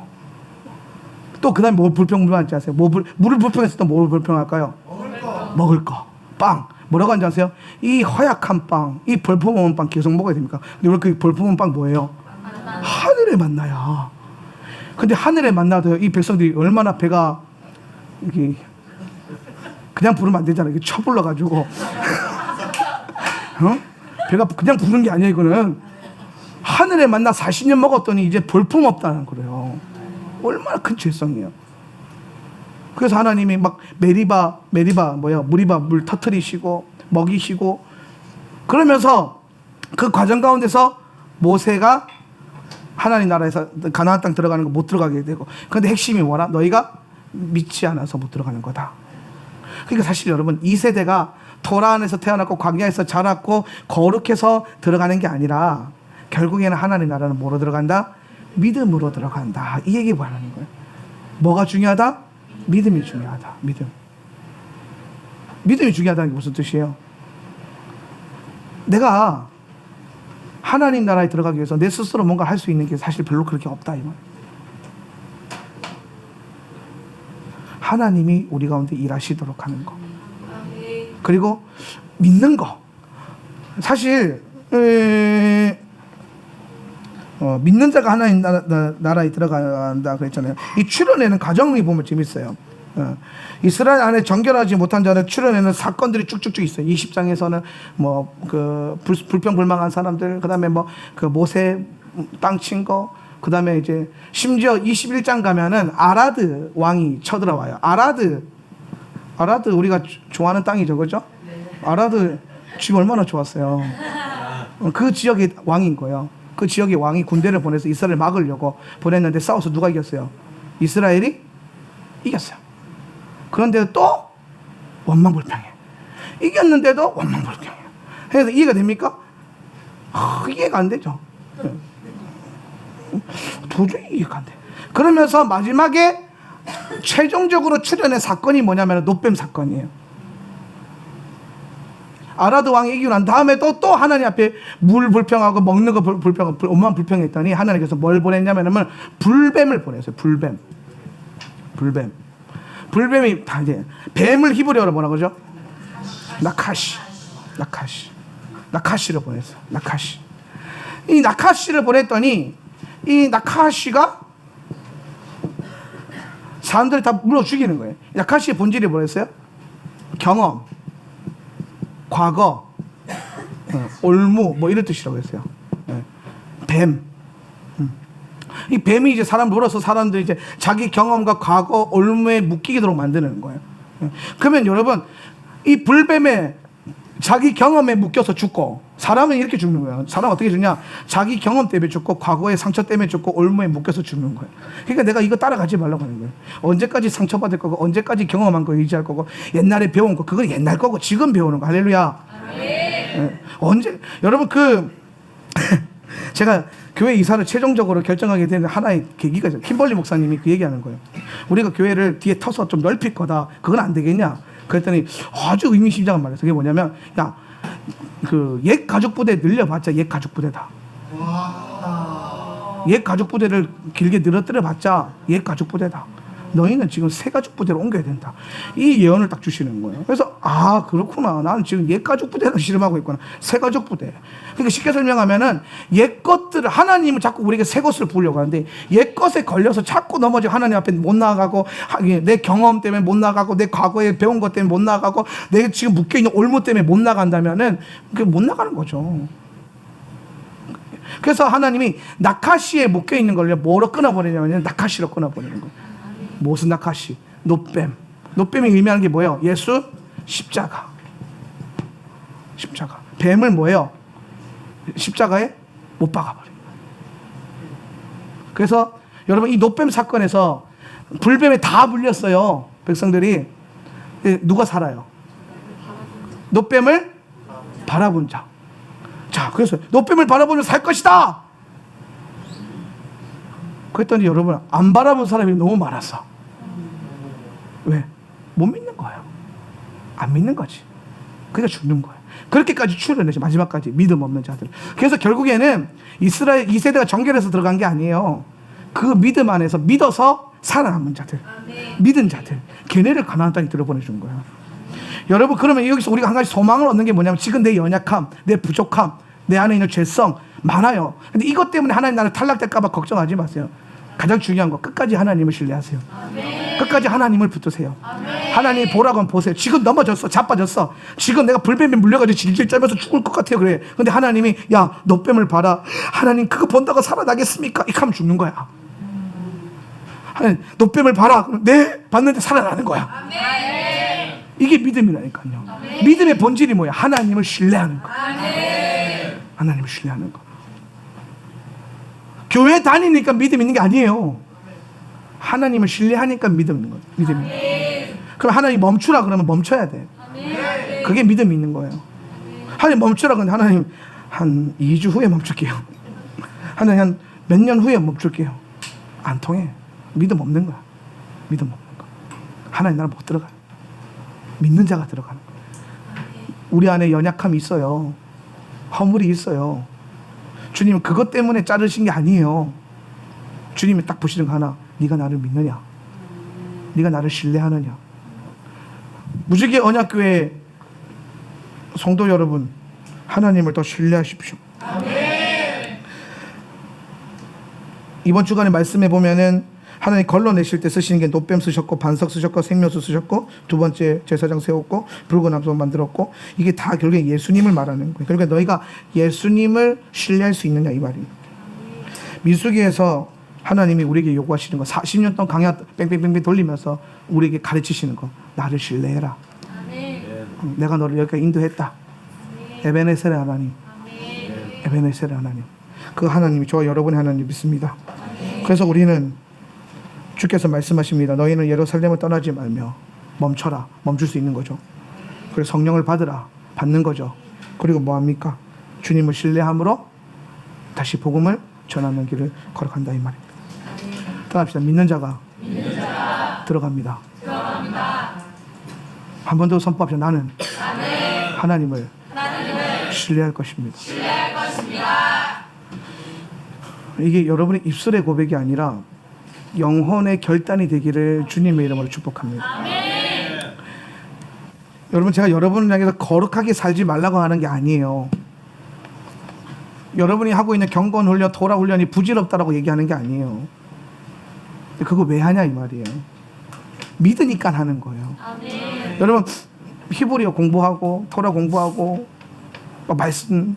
B: 또 그 다음에 뭐 불평불만한지 아세요? 물을 불평했을 때 뭘 불평할까요? 먹을 거. 빵. 뭐라고 하는지 아세요? 이 허약한 빵, 이 벌품없는 빵 계속 먹어야 됩니까? 근데 우리 그 벌품없는 빵 뭐예요? 하늘의 만나야. 근데 하늘의 만나도 이 백성들이 얼마나 배가 이게 그냥 부르면 안 되잖아요. 이게 쳐불러가지고 배가 그냥 부른 게 아니야. 이거는 하늘의 만나 40년 먹었더니 이제 볼품 없다는 거래요. 얼마나 큰 죄성이에요. 그래서 하나님이 막 무리바 물 터뜨리시고 먹이시고 그러면서 그 과정 가운데서 모세가 하나님 나라에서 가나안 땅 들어가는 거 못 들어가게 되고, 그런데 핵심이 뭐라? 너희가 믿지 않아서 못 들어가는 거다. 그러니까 사실 여러분 2세대가 토라 안에서 태어났고 광야에서 자랐고 거룩해서 들어가는 게 아니라 결국에는 하나님 나라는 뭐로 들어간다? 믿음으로 들어간다. 이 얘기 말하는 거예요. 뭐가 중요하다? 믿음이 중요하다. 믿음이 중요하다는 게 무슨 뜻이에요? 내가 하나님 나라에 들어가기 위해서 내 스스로 뭔가 할 수 있는 게 사실 별로 그렇게 없다. 이거. 하나님이 우리 가운데 일하시도록 하는 거. 그리고 믿는 거. 사실 믿는 자가 하나님 나라에 들어간다 그랬잖아요. 이 출애굽에는 가정을 보면 재밌어요. 이스라엘 안에 정결하지 못한 자는 출애굽에는 사건들이 쭉쭉쭉 있어요. 20장에서는 뭐 그 불평불만한 사람들, 그다음에 뭐 그 모세 땅 친 거, 그다음에 이제 심지어 21장 가면은 아라드 왕이 쳐들어와요. 아라드 우리가 좋아하는 땅이죠, 그죠? 아라드 집 얼마나 좋았어요. 그 지역의 왕인 거예요. 그 지역의 왕이 군대를 보내서 이스라엘을 막으려고 보냈는데 싸워서 누가 이겼어요? 이스라엘이 이겼어요. 그런데 또 원망불평해. 이겼는데도 원망불평해. 그래서 이해가 됩니까? 이해가 안 되죠. 도저히 이해가 안 돼. 그러면서 마지막에 최종적으로 출현의 사건이 뭐냐면 놋뱀 사건이에요. 아라드 왕이 이기고 난 다음에 또 하나님 앞에 물 불평하고 먹는 거 불평하고 엄마 불평했더니 하나님께서 뭘 보냈냐면 불뱀을 보냈어요. 불뱀이 다 이제 뱀을 히브리어로 뭐라 그러죠? 나카시를 보냈어요. 이 나카시를 보냈더니 이 나카시가 사람들이 다 물어 죽이는 거예요. 나카시의 본질이 뭐였어요? 경험, 과거, 올무 뭐 이런 뜻이라고 했어요. 뱀. 이 뱀이 이제 사람 물어서 사람들이 이제 자기 경험과 과거, 올무에 묶이도록 만드는 거예요. 그러면 여러분 이 불뱀에 자기 경험에 묶여서 죽고, 사람은 이렇게 죽는 거예요. 사람 어떻게 죽냐? 자기 경험 때문에 죽고, 과거의 상처 때문에 죽고, 올무에 묶여서 죽는 거예요. 그러니까 내가 이거 따라가지 말라고 하는 거예요. 언제까지 상처받을 거고, 언제까지 경험한 거 의지할 거고, 옛날에 배운 거, 그건 옛날 거고, 지금 배우는 거. 할렐루야. 언제, 여러분 제가 교회 이사를 최종적으로 결정하게 된 하나의 계기가 있어요. 킴벌리 목사님이 그 얘기하는 거예요. 우리가 교회를 뒤에 터서 좀 넓힐 거다. 그건 안 되겠냐? 그랬더니 아주 의미심장한 말이었어요. 그게 뭐냐면, 야, 그 옛 가족 부대 늘려봤자 옛 가족 부대다. 옛 가족 부대를 길게 늘어뜨려봤자 옛 가족 부대다. 너희는 지금 새 가족 부대로 옮겨야 된다. 이 예언을 딱 주시는 거예요. 그래서 아, 그렇구나. 나는 지금 옛 가족 부대를 실험하고 있구나. 새 가족 부대. 그러니까 쉽게 설명하면은 옛 것들을, 하나님은 자꾸 우리에게 새 것을 부으려고 하는데 옛 것에 걸려서 자꾸 넘어지고 하나님 앞에 못 나가고, 내 경험 때문에 못 나가고, 내 과거에 배운 것 때문에 못 나가고, 내가 지금 묶여있는 올무 때문에 못 나간다면은 그게 못 나가는 거죠. 그래서 하나님이 나카시에 묶여있는 걸 뭐로 끊어버리냐면 나카시로 끊어버리는 거예요. 무슨 나카시? 노뱀. 노뱀이 의미하는 게 뭐예요? 예수, 십자가. 십자가. 뱀을 뭐예요? 십자가에 못 박아버려요. 그래서 여러분, 이 노뱀 사건에서 불뱀에 다 물렸어요. 백성들이. 누가 살아요? 노뱀을 바라본 자. 자, 그래서 노뱀을 바라보면 살 것이다. 그랬더니 여러분, 안 바라본 사람이 너무 많았어. 왜? 못 믿는 거예요. 안 믿는 거지. 그러니까 죽는 거예요. 그렇게까지 추려내죠. 마지막까지 믿음 없는 자들. 그래서 결국에는 이스라엘 2세대가 정결해서 들어간 게 아니에요. 그 믿음 안에서 믿어서 살아남은 자들, 믿은 자들, 걔네를 가나안 땅에 들어보내준 거예요. 여러분, 그러면 여기서 우리가 한 가지 소망을 얻는 게 뭐냐면, 지금 내 연약함, 내 부족함, 내 안에 있는 죄성 많아요. 근데 이것 때문에 하나님 나를 탈락될까 봐 걱정하지 마세요. 가장 중요한 거, 끝까지 하나님을 신뢰하세요. 끝까지 하나님을 붙드세요. 하나님 보라고 하면 보세요. 지금 넘어졌어, 자빠졌어. 지금 내가 불뱀에 물려가지고 질질 짜면서 죽을 것 같아요. 그래. 근데 하나님이, 야, 노뱀을 봐라. 하나님 그거 본다고 살아나겠습니까? 이렇게 하면 죽는 거야. 하나님, 노뱀을 봐라. 그럼 네, 봤는데 살아나는 거야. 이게 믿음이라니까요. 믿음의 본질이 뭐야? 하나님을 신뢰하는 거. 하나님을 신뢰하는 거. 교회 다니니까 믿음 있는 게 아니에요. 하나님을 신뢰하니까 믿음 있는 거죠. 믿음이. 그럼 하나님 멈추라 그러면 멈춰야 돼. 그게 믿음이 있는 거예요. 하나님 멈추라 그러면 하나님 한 2주 후에 멈출게요. 하나님 한 몇 년 후에 멈출게요. 안 통해. 믿음 없는 거야. 믿음 없는 거. 하나님 나라 못 들어가요. 믿는 자가 들어가는 거예요. 우리 안에 연약함이 있어요. 허물이 있어요. 주님은 그것 때문에 자르신 게 아니에요. 주님이 딱 보시는 거 하나. 네가 나를 믿느냐? 네가 나를 신뢰하느냐? 무지개 언약교회 성도 여러분, 하나님을 더 신뢰하십시오. 이번 주간에 말씀해 보면은 하나님 걸러내실 때 쓰시는 게 노뱀 쓰셨고, 반석 쓰셨고, 생명수 쓰셨고, 두 번째 제사장 세웠고, 붉은 암소 만들었고, 이게 다 결국에 예수님을 말하는 거예요. 그러니까 너희가 예수님을 신뢰할 수 있느냐 이 말이에요. 민수기에서 하나님이 우리에게 요구하시는 거, 40년 동안 강야 뺑뺑뺑뺑 돌리면서 우리에게 가르치시는 거, 나를 신뢰해라. 내가 너를 여기까지 인도했다. 에베네셀의 하나님, 에베네셀의 하나님, 그 하나님이 저와 여러분의 하나님 믿습니다. 그래서 우리는 주께서 말씀하십니다. 너희는 예루살렘을 떠나지 말며 멈춰라. 멈출 수 있는 거죠. 그리고 성령을 받으라. 받는 거죠. 그리고 뭐합니까? 주님을 신뢰함으로 다시 복음을 전하는 길을 걸어간다 이 말입니다. 떠납시다. 믿는 자가 들어갑니다. 한 번 더 선포합시다. 나는 하나님을 신뢰할 것입니다. 이게 여러분의 입술의 고백이 아니라 영혼의 결단이 되기를 주님의 이름으로 축복합니다. 여러분, 제가 여러분을 향해서 거룩하게 살지 말라고 하는 게 아니에요. 여러분이 하고 있는 경건 훈련, 토라 훈련이 부질없다라고 얘기하는 게 아니에요. 그거 왜 하냐 이 말이에요. 믿으니까 하는 거예요. 여러분, 히브리어 공부하고 토라 공부하고 말씀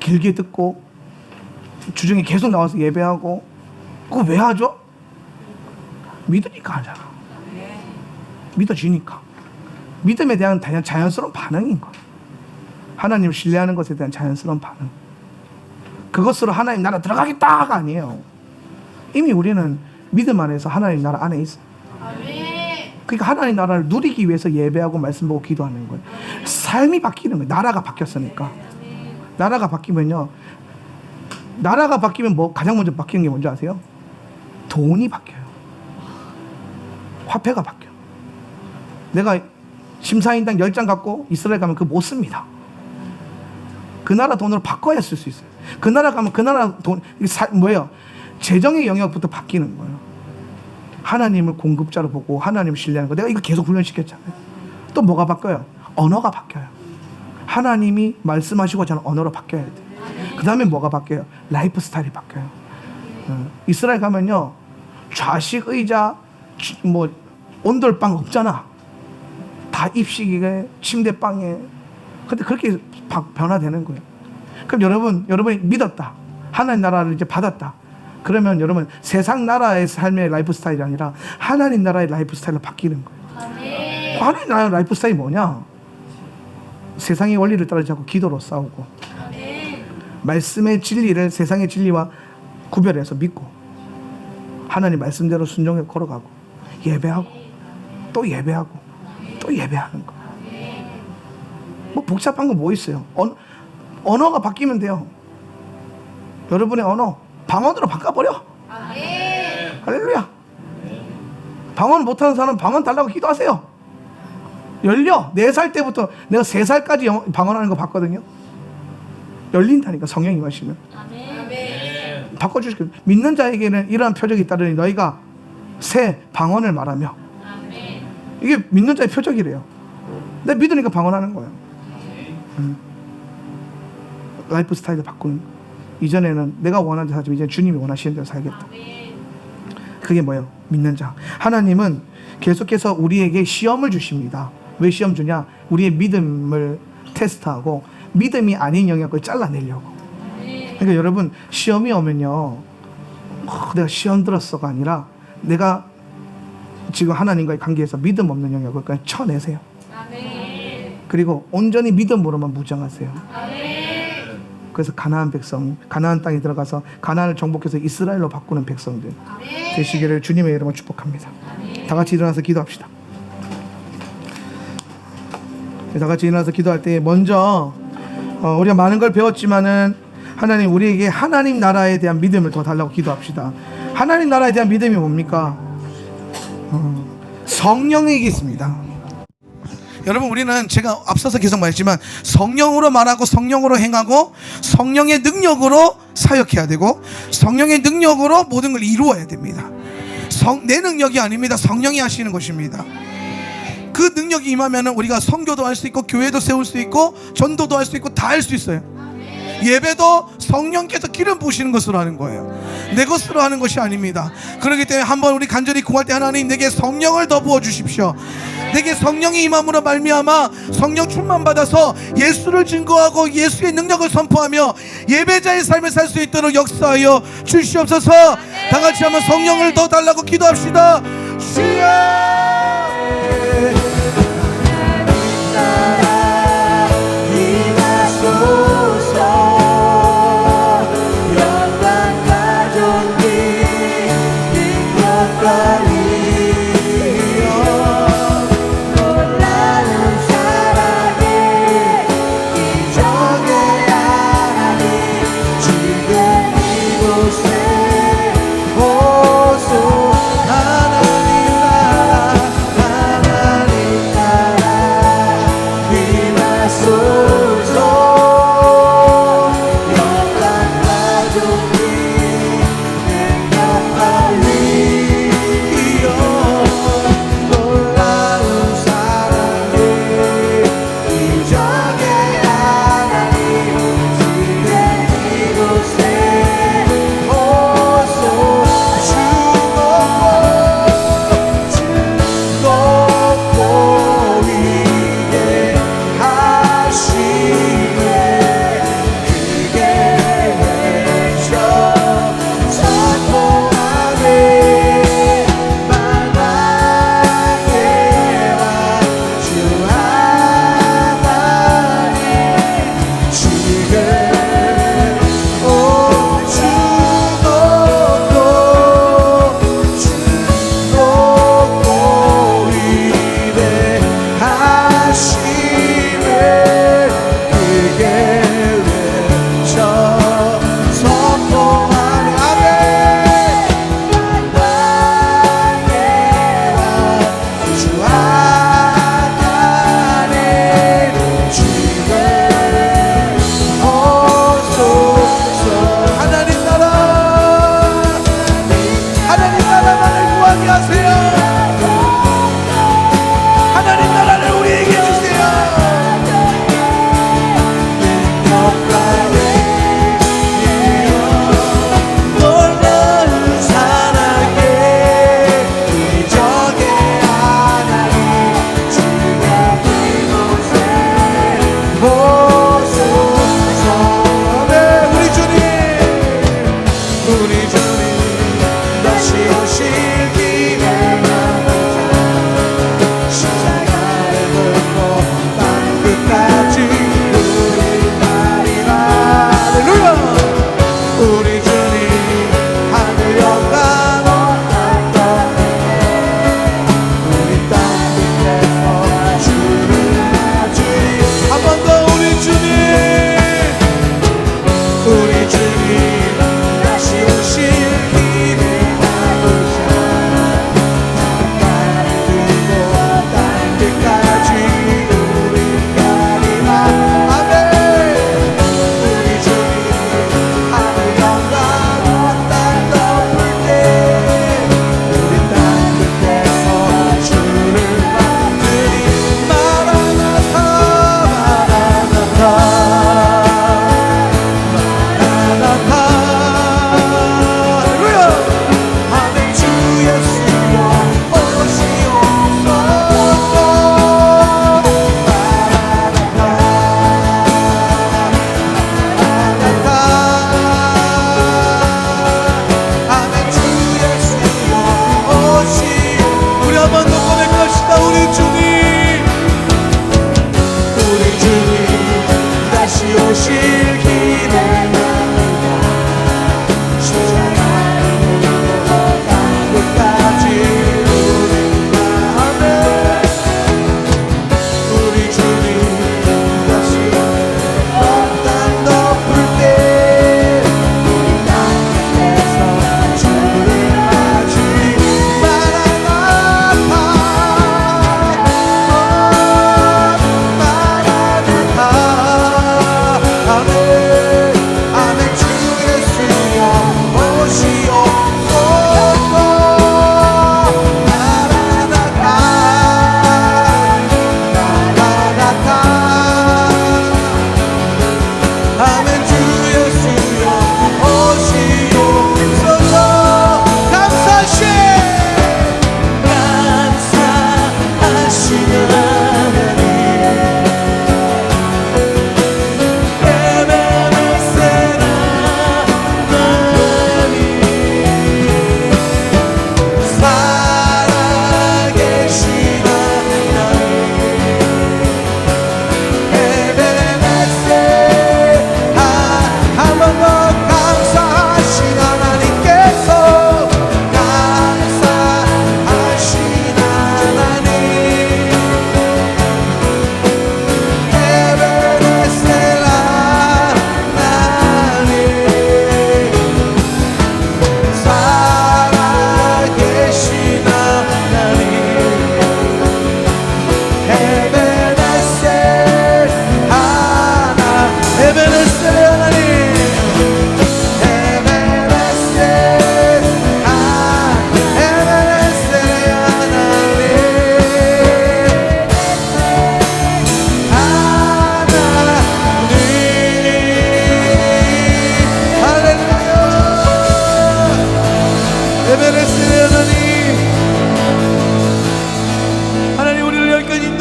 B: 길게 듣고 주중에 계속 나와서 예배하고, 그거 왜 하죠? 믿으니까 하잖아. 믿어지니까. 믿음에 대한 자연스러운 반응인 거예요. 하나님을 신뢰하는 것에 대한 자연스러운 반응. 그것으로 하나님 나라 들어가겠다가 아니에요. 이미 우리는 믿음 안에서 하나님 나라 안에 있어요. 그러니까 하나님 나라를 누리기 위해서 예배하고 말씀 보고 기도하는 거예요. 삶이 바뀌는 거예요. 나라가 바뀌었으니까. 나라가 바뀌면요, 나라가 바뀌면 뭐 가장 먼저 바뀌는 게 뭔지 아세요? 돈이 바뀌어요. 화폐가 바뀌어요. 내가 심사인당 10장 갖고 이스라엘 가면 그거 못 씁니다. 그 나라 돈으로 바꿔야 쓸 수 있어요. 그 나라 가면 그 나라 돈, 뭐예요? 재정의 영역부터 바뀌는 거예요. 하나님을 공급자로 보고 하나님을 신뢰하는 거. 내가 이거 계속 훈련시켰잖아요. 또 뭐가 바뀌어요? 언어가 바뀌어요. 하나님이 말씀하시고자 하는 언어로 바뀌어야 돼요. 그 다음에 뭐가 바뀌어요? 라이프 스타일이 바뀌어요. 이스라엘 가면요, 좌식 의자 뭐 온돌방 없잖아. 다 입식에 침대방에. 근데 그렇게 변화되는 거예요. 그럼 여러분이 믿었다, 하나님 나라를 이제 받았다, 그러면 여러분 세상 나라의 삶의 라이프 스타일이 아니라 하나님 나라의 라이프 스타일로 바뀌는 거예요. 하나님 나라의 라이프 스타일이 뭐냐? 세상의 원리를 따르지 않고 기도로 싸우고, 말씀의 진리를 세상의 진리와 구별해서 믿고, 하나님 말씀대로 순종해 걸어가고, 예배하고 또 예배하고 또 예배하는 거. 뭐 복잡한 거 뭐 있어요? 언어가 바뀌면 돼요. 여러분의 언어 방언으로 바꿔버려. 할렐루야. 방언 못하는 사람 방언 달라고 기도하세요. 열려. 4살 때부터 내가 3살까지 방언하는 거 봤거든요. 열린다니까, 성령이 임하시면. 바꿔주시고, 믿는 자에게는 이러한 표적이 따르니 너희가 새 방언을 말하며. 이게 믿는 자의 표적이래요. 내가 믿으니까 방언하는 거예요. 라이프 스타일을 바꾸는 거. 이전에는 내가 원하는 대로 살지만 이제 주님이 원하시는 대로 살겠다. 그게 뭐예요? 믿는 자. 하나님은 계속해서 우리에게 시험을 주십니다. 왜 시험 주냐? 우리의 믿음을 테스트하고 믿음이 아닌 영역을 잘라내려고. 그러니까 여러분, 시험이 오면요, 내가 시험 들었어가 아니라 내가 지금 하나님과의 관계에서 믿음 없는 영역을 그냥 쳐내세요. 그리고 온전히 믿음으로만 무장하세요. 그래서 가나안 백성, 가나안 땅에 들어가서 가나안을 정복해서 이스라엘로 바꾸는 백성들 되시기를 주님의 이름으로 축복합니다. 다 같이 일어나서 기도합시다. 다 같이 일어나서 기도할 때 먼저 우리가 많은 걸 배웠지만은 하나님, 우리에게 하나님 나라에 대한 믿음을 더 달라고 기도합시다. 하나님 나라에 대한 믿음이 뭡니까? 성령이 있습니다. 여러분, 우리는 제가 앞서서 계속 말했지만 성령으로 말하고 성령으로 행하고 성령의 능력으로 사역해야 되고 성령의 능력으로 모든 걸 이루어야 됩니다. 내 능력이 아닙니다. 성령이 하시는 것입니다. 그 능력이 임하면 우리가 선교도 할 수 있고 교회도 세울 수 있고 전도도 할 수 있고 다 할 수 있어요. 예배도 성령께서 기름 부으시는 것으로 하는 거예요. 내 것으로 하는 것이 아닙니다. 그렇기 때문에 한번 우리 간절히 구할 때, 하나님 내게 성령을 더 부어 주십시오. 내게 성령이 임함으로 말미암아 성령 충만 받아서 예수를 증거하고 예수의 능력을 선포하며 예배자의 삶을 살 수 있도록 역사하여 주시옵소서. 다 같이 한번 성령을 더 달라고 기도합시다. 하나님 나라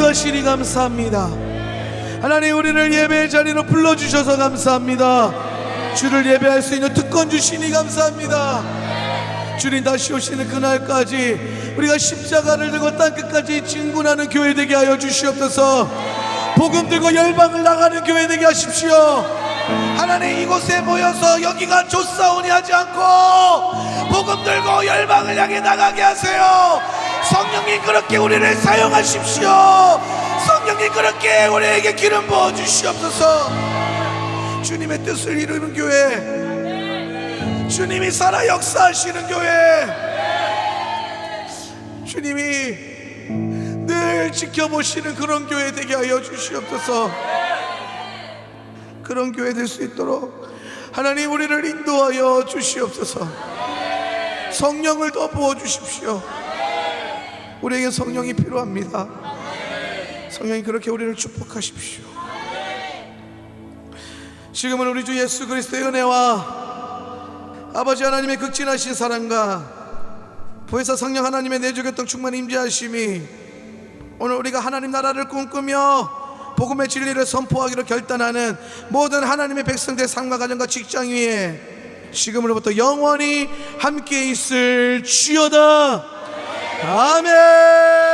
E: 인도하시니 감사합니다. 하나님, 우리를 예배의 자리로 불러주셔서 감사합니다. 주를 예배할 수 있는 특권 주시니 감사합니다. 주님 다시 오시는 그날까지 우리가 십자가를 들고 땅끝까지 진군하는 교회 되게 하여 주시옵소서. 복음 들고 열방을 나가는 교회 되게 하십시오. 하나님, 이곳에 모여서 여기가 좋사오니 하지 않고 복음 들고 열방을 향해 나가게 하세요. 성령님, 그렇게 우리를 사용하십시오. 성령님, 그렇게 우리에게 기름 부어 주시옵소서. 주님의 뜻을 이루는 교회, 주님이 살아 역사하시는 교회, 주님이 늘 지켜보시는 그런 교회 되게 하여 주시옵소서. 그런 교회 될 수 있도록 하나님, 우리를 인도하여 주시옵소서. 성령을 더 부어 주십시오. 우리에게 성령이 필요합니다. 성령이 그렇게 우리를 축복하십시오. 지금은 우리 주 예수 그리스도의 은혜와 아버지 하나님의 극진하신 사랑과 보혜사 성령 하나님의 내주교통 충만 임재하심이 오늘 우리가 하나님 나라를 꿈꾸며 복음의 진리를 선포하기로 결단하는 모든 하나님의 백성들의 삶과 가정과 직장 위에 지금으로부터 영원히 함께 있을 주여다. 아멘.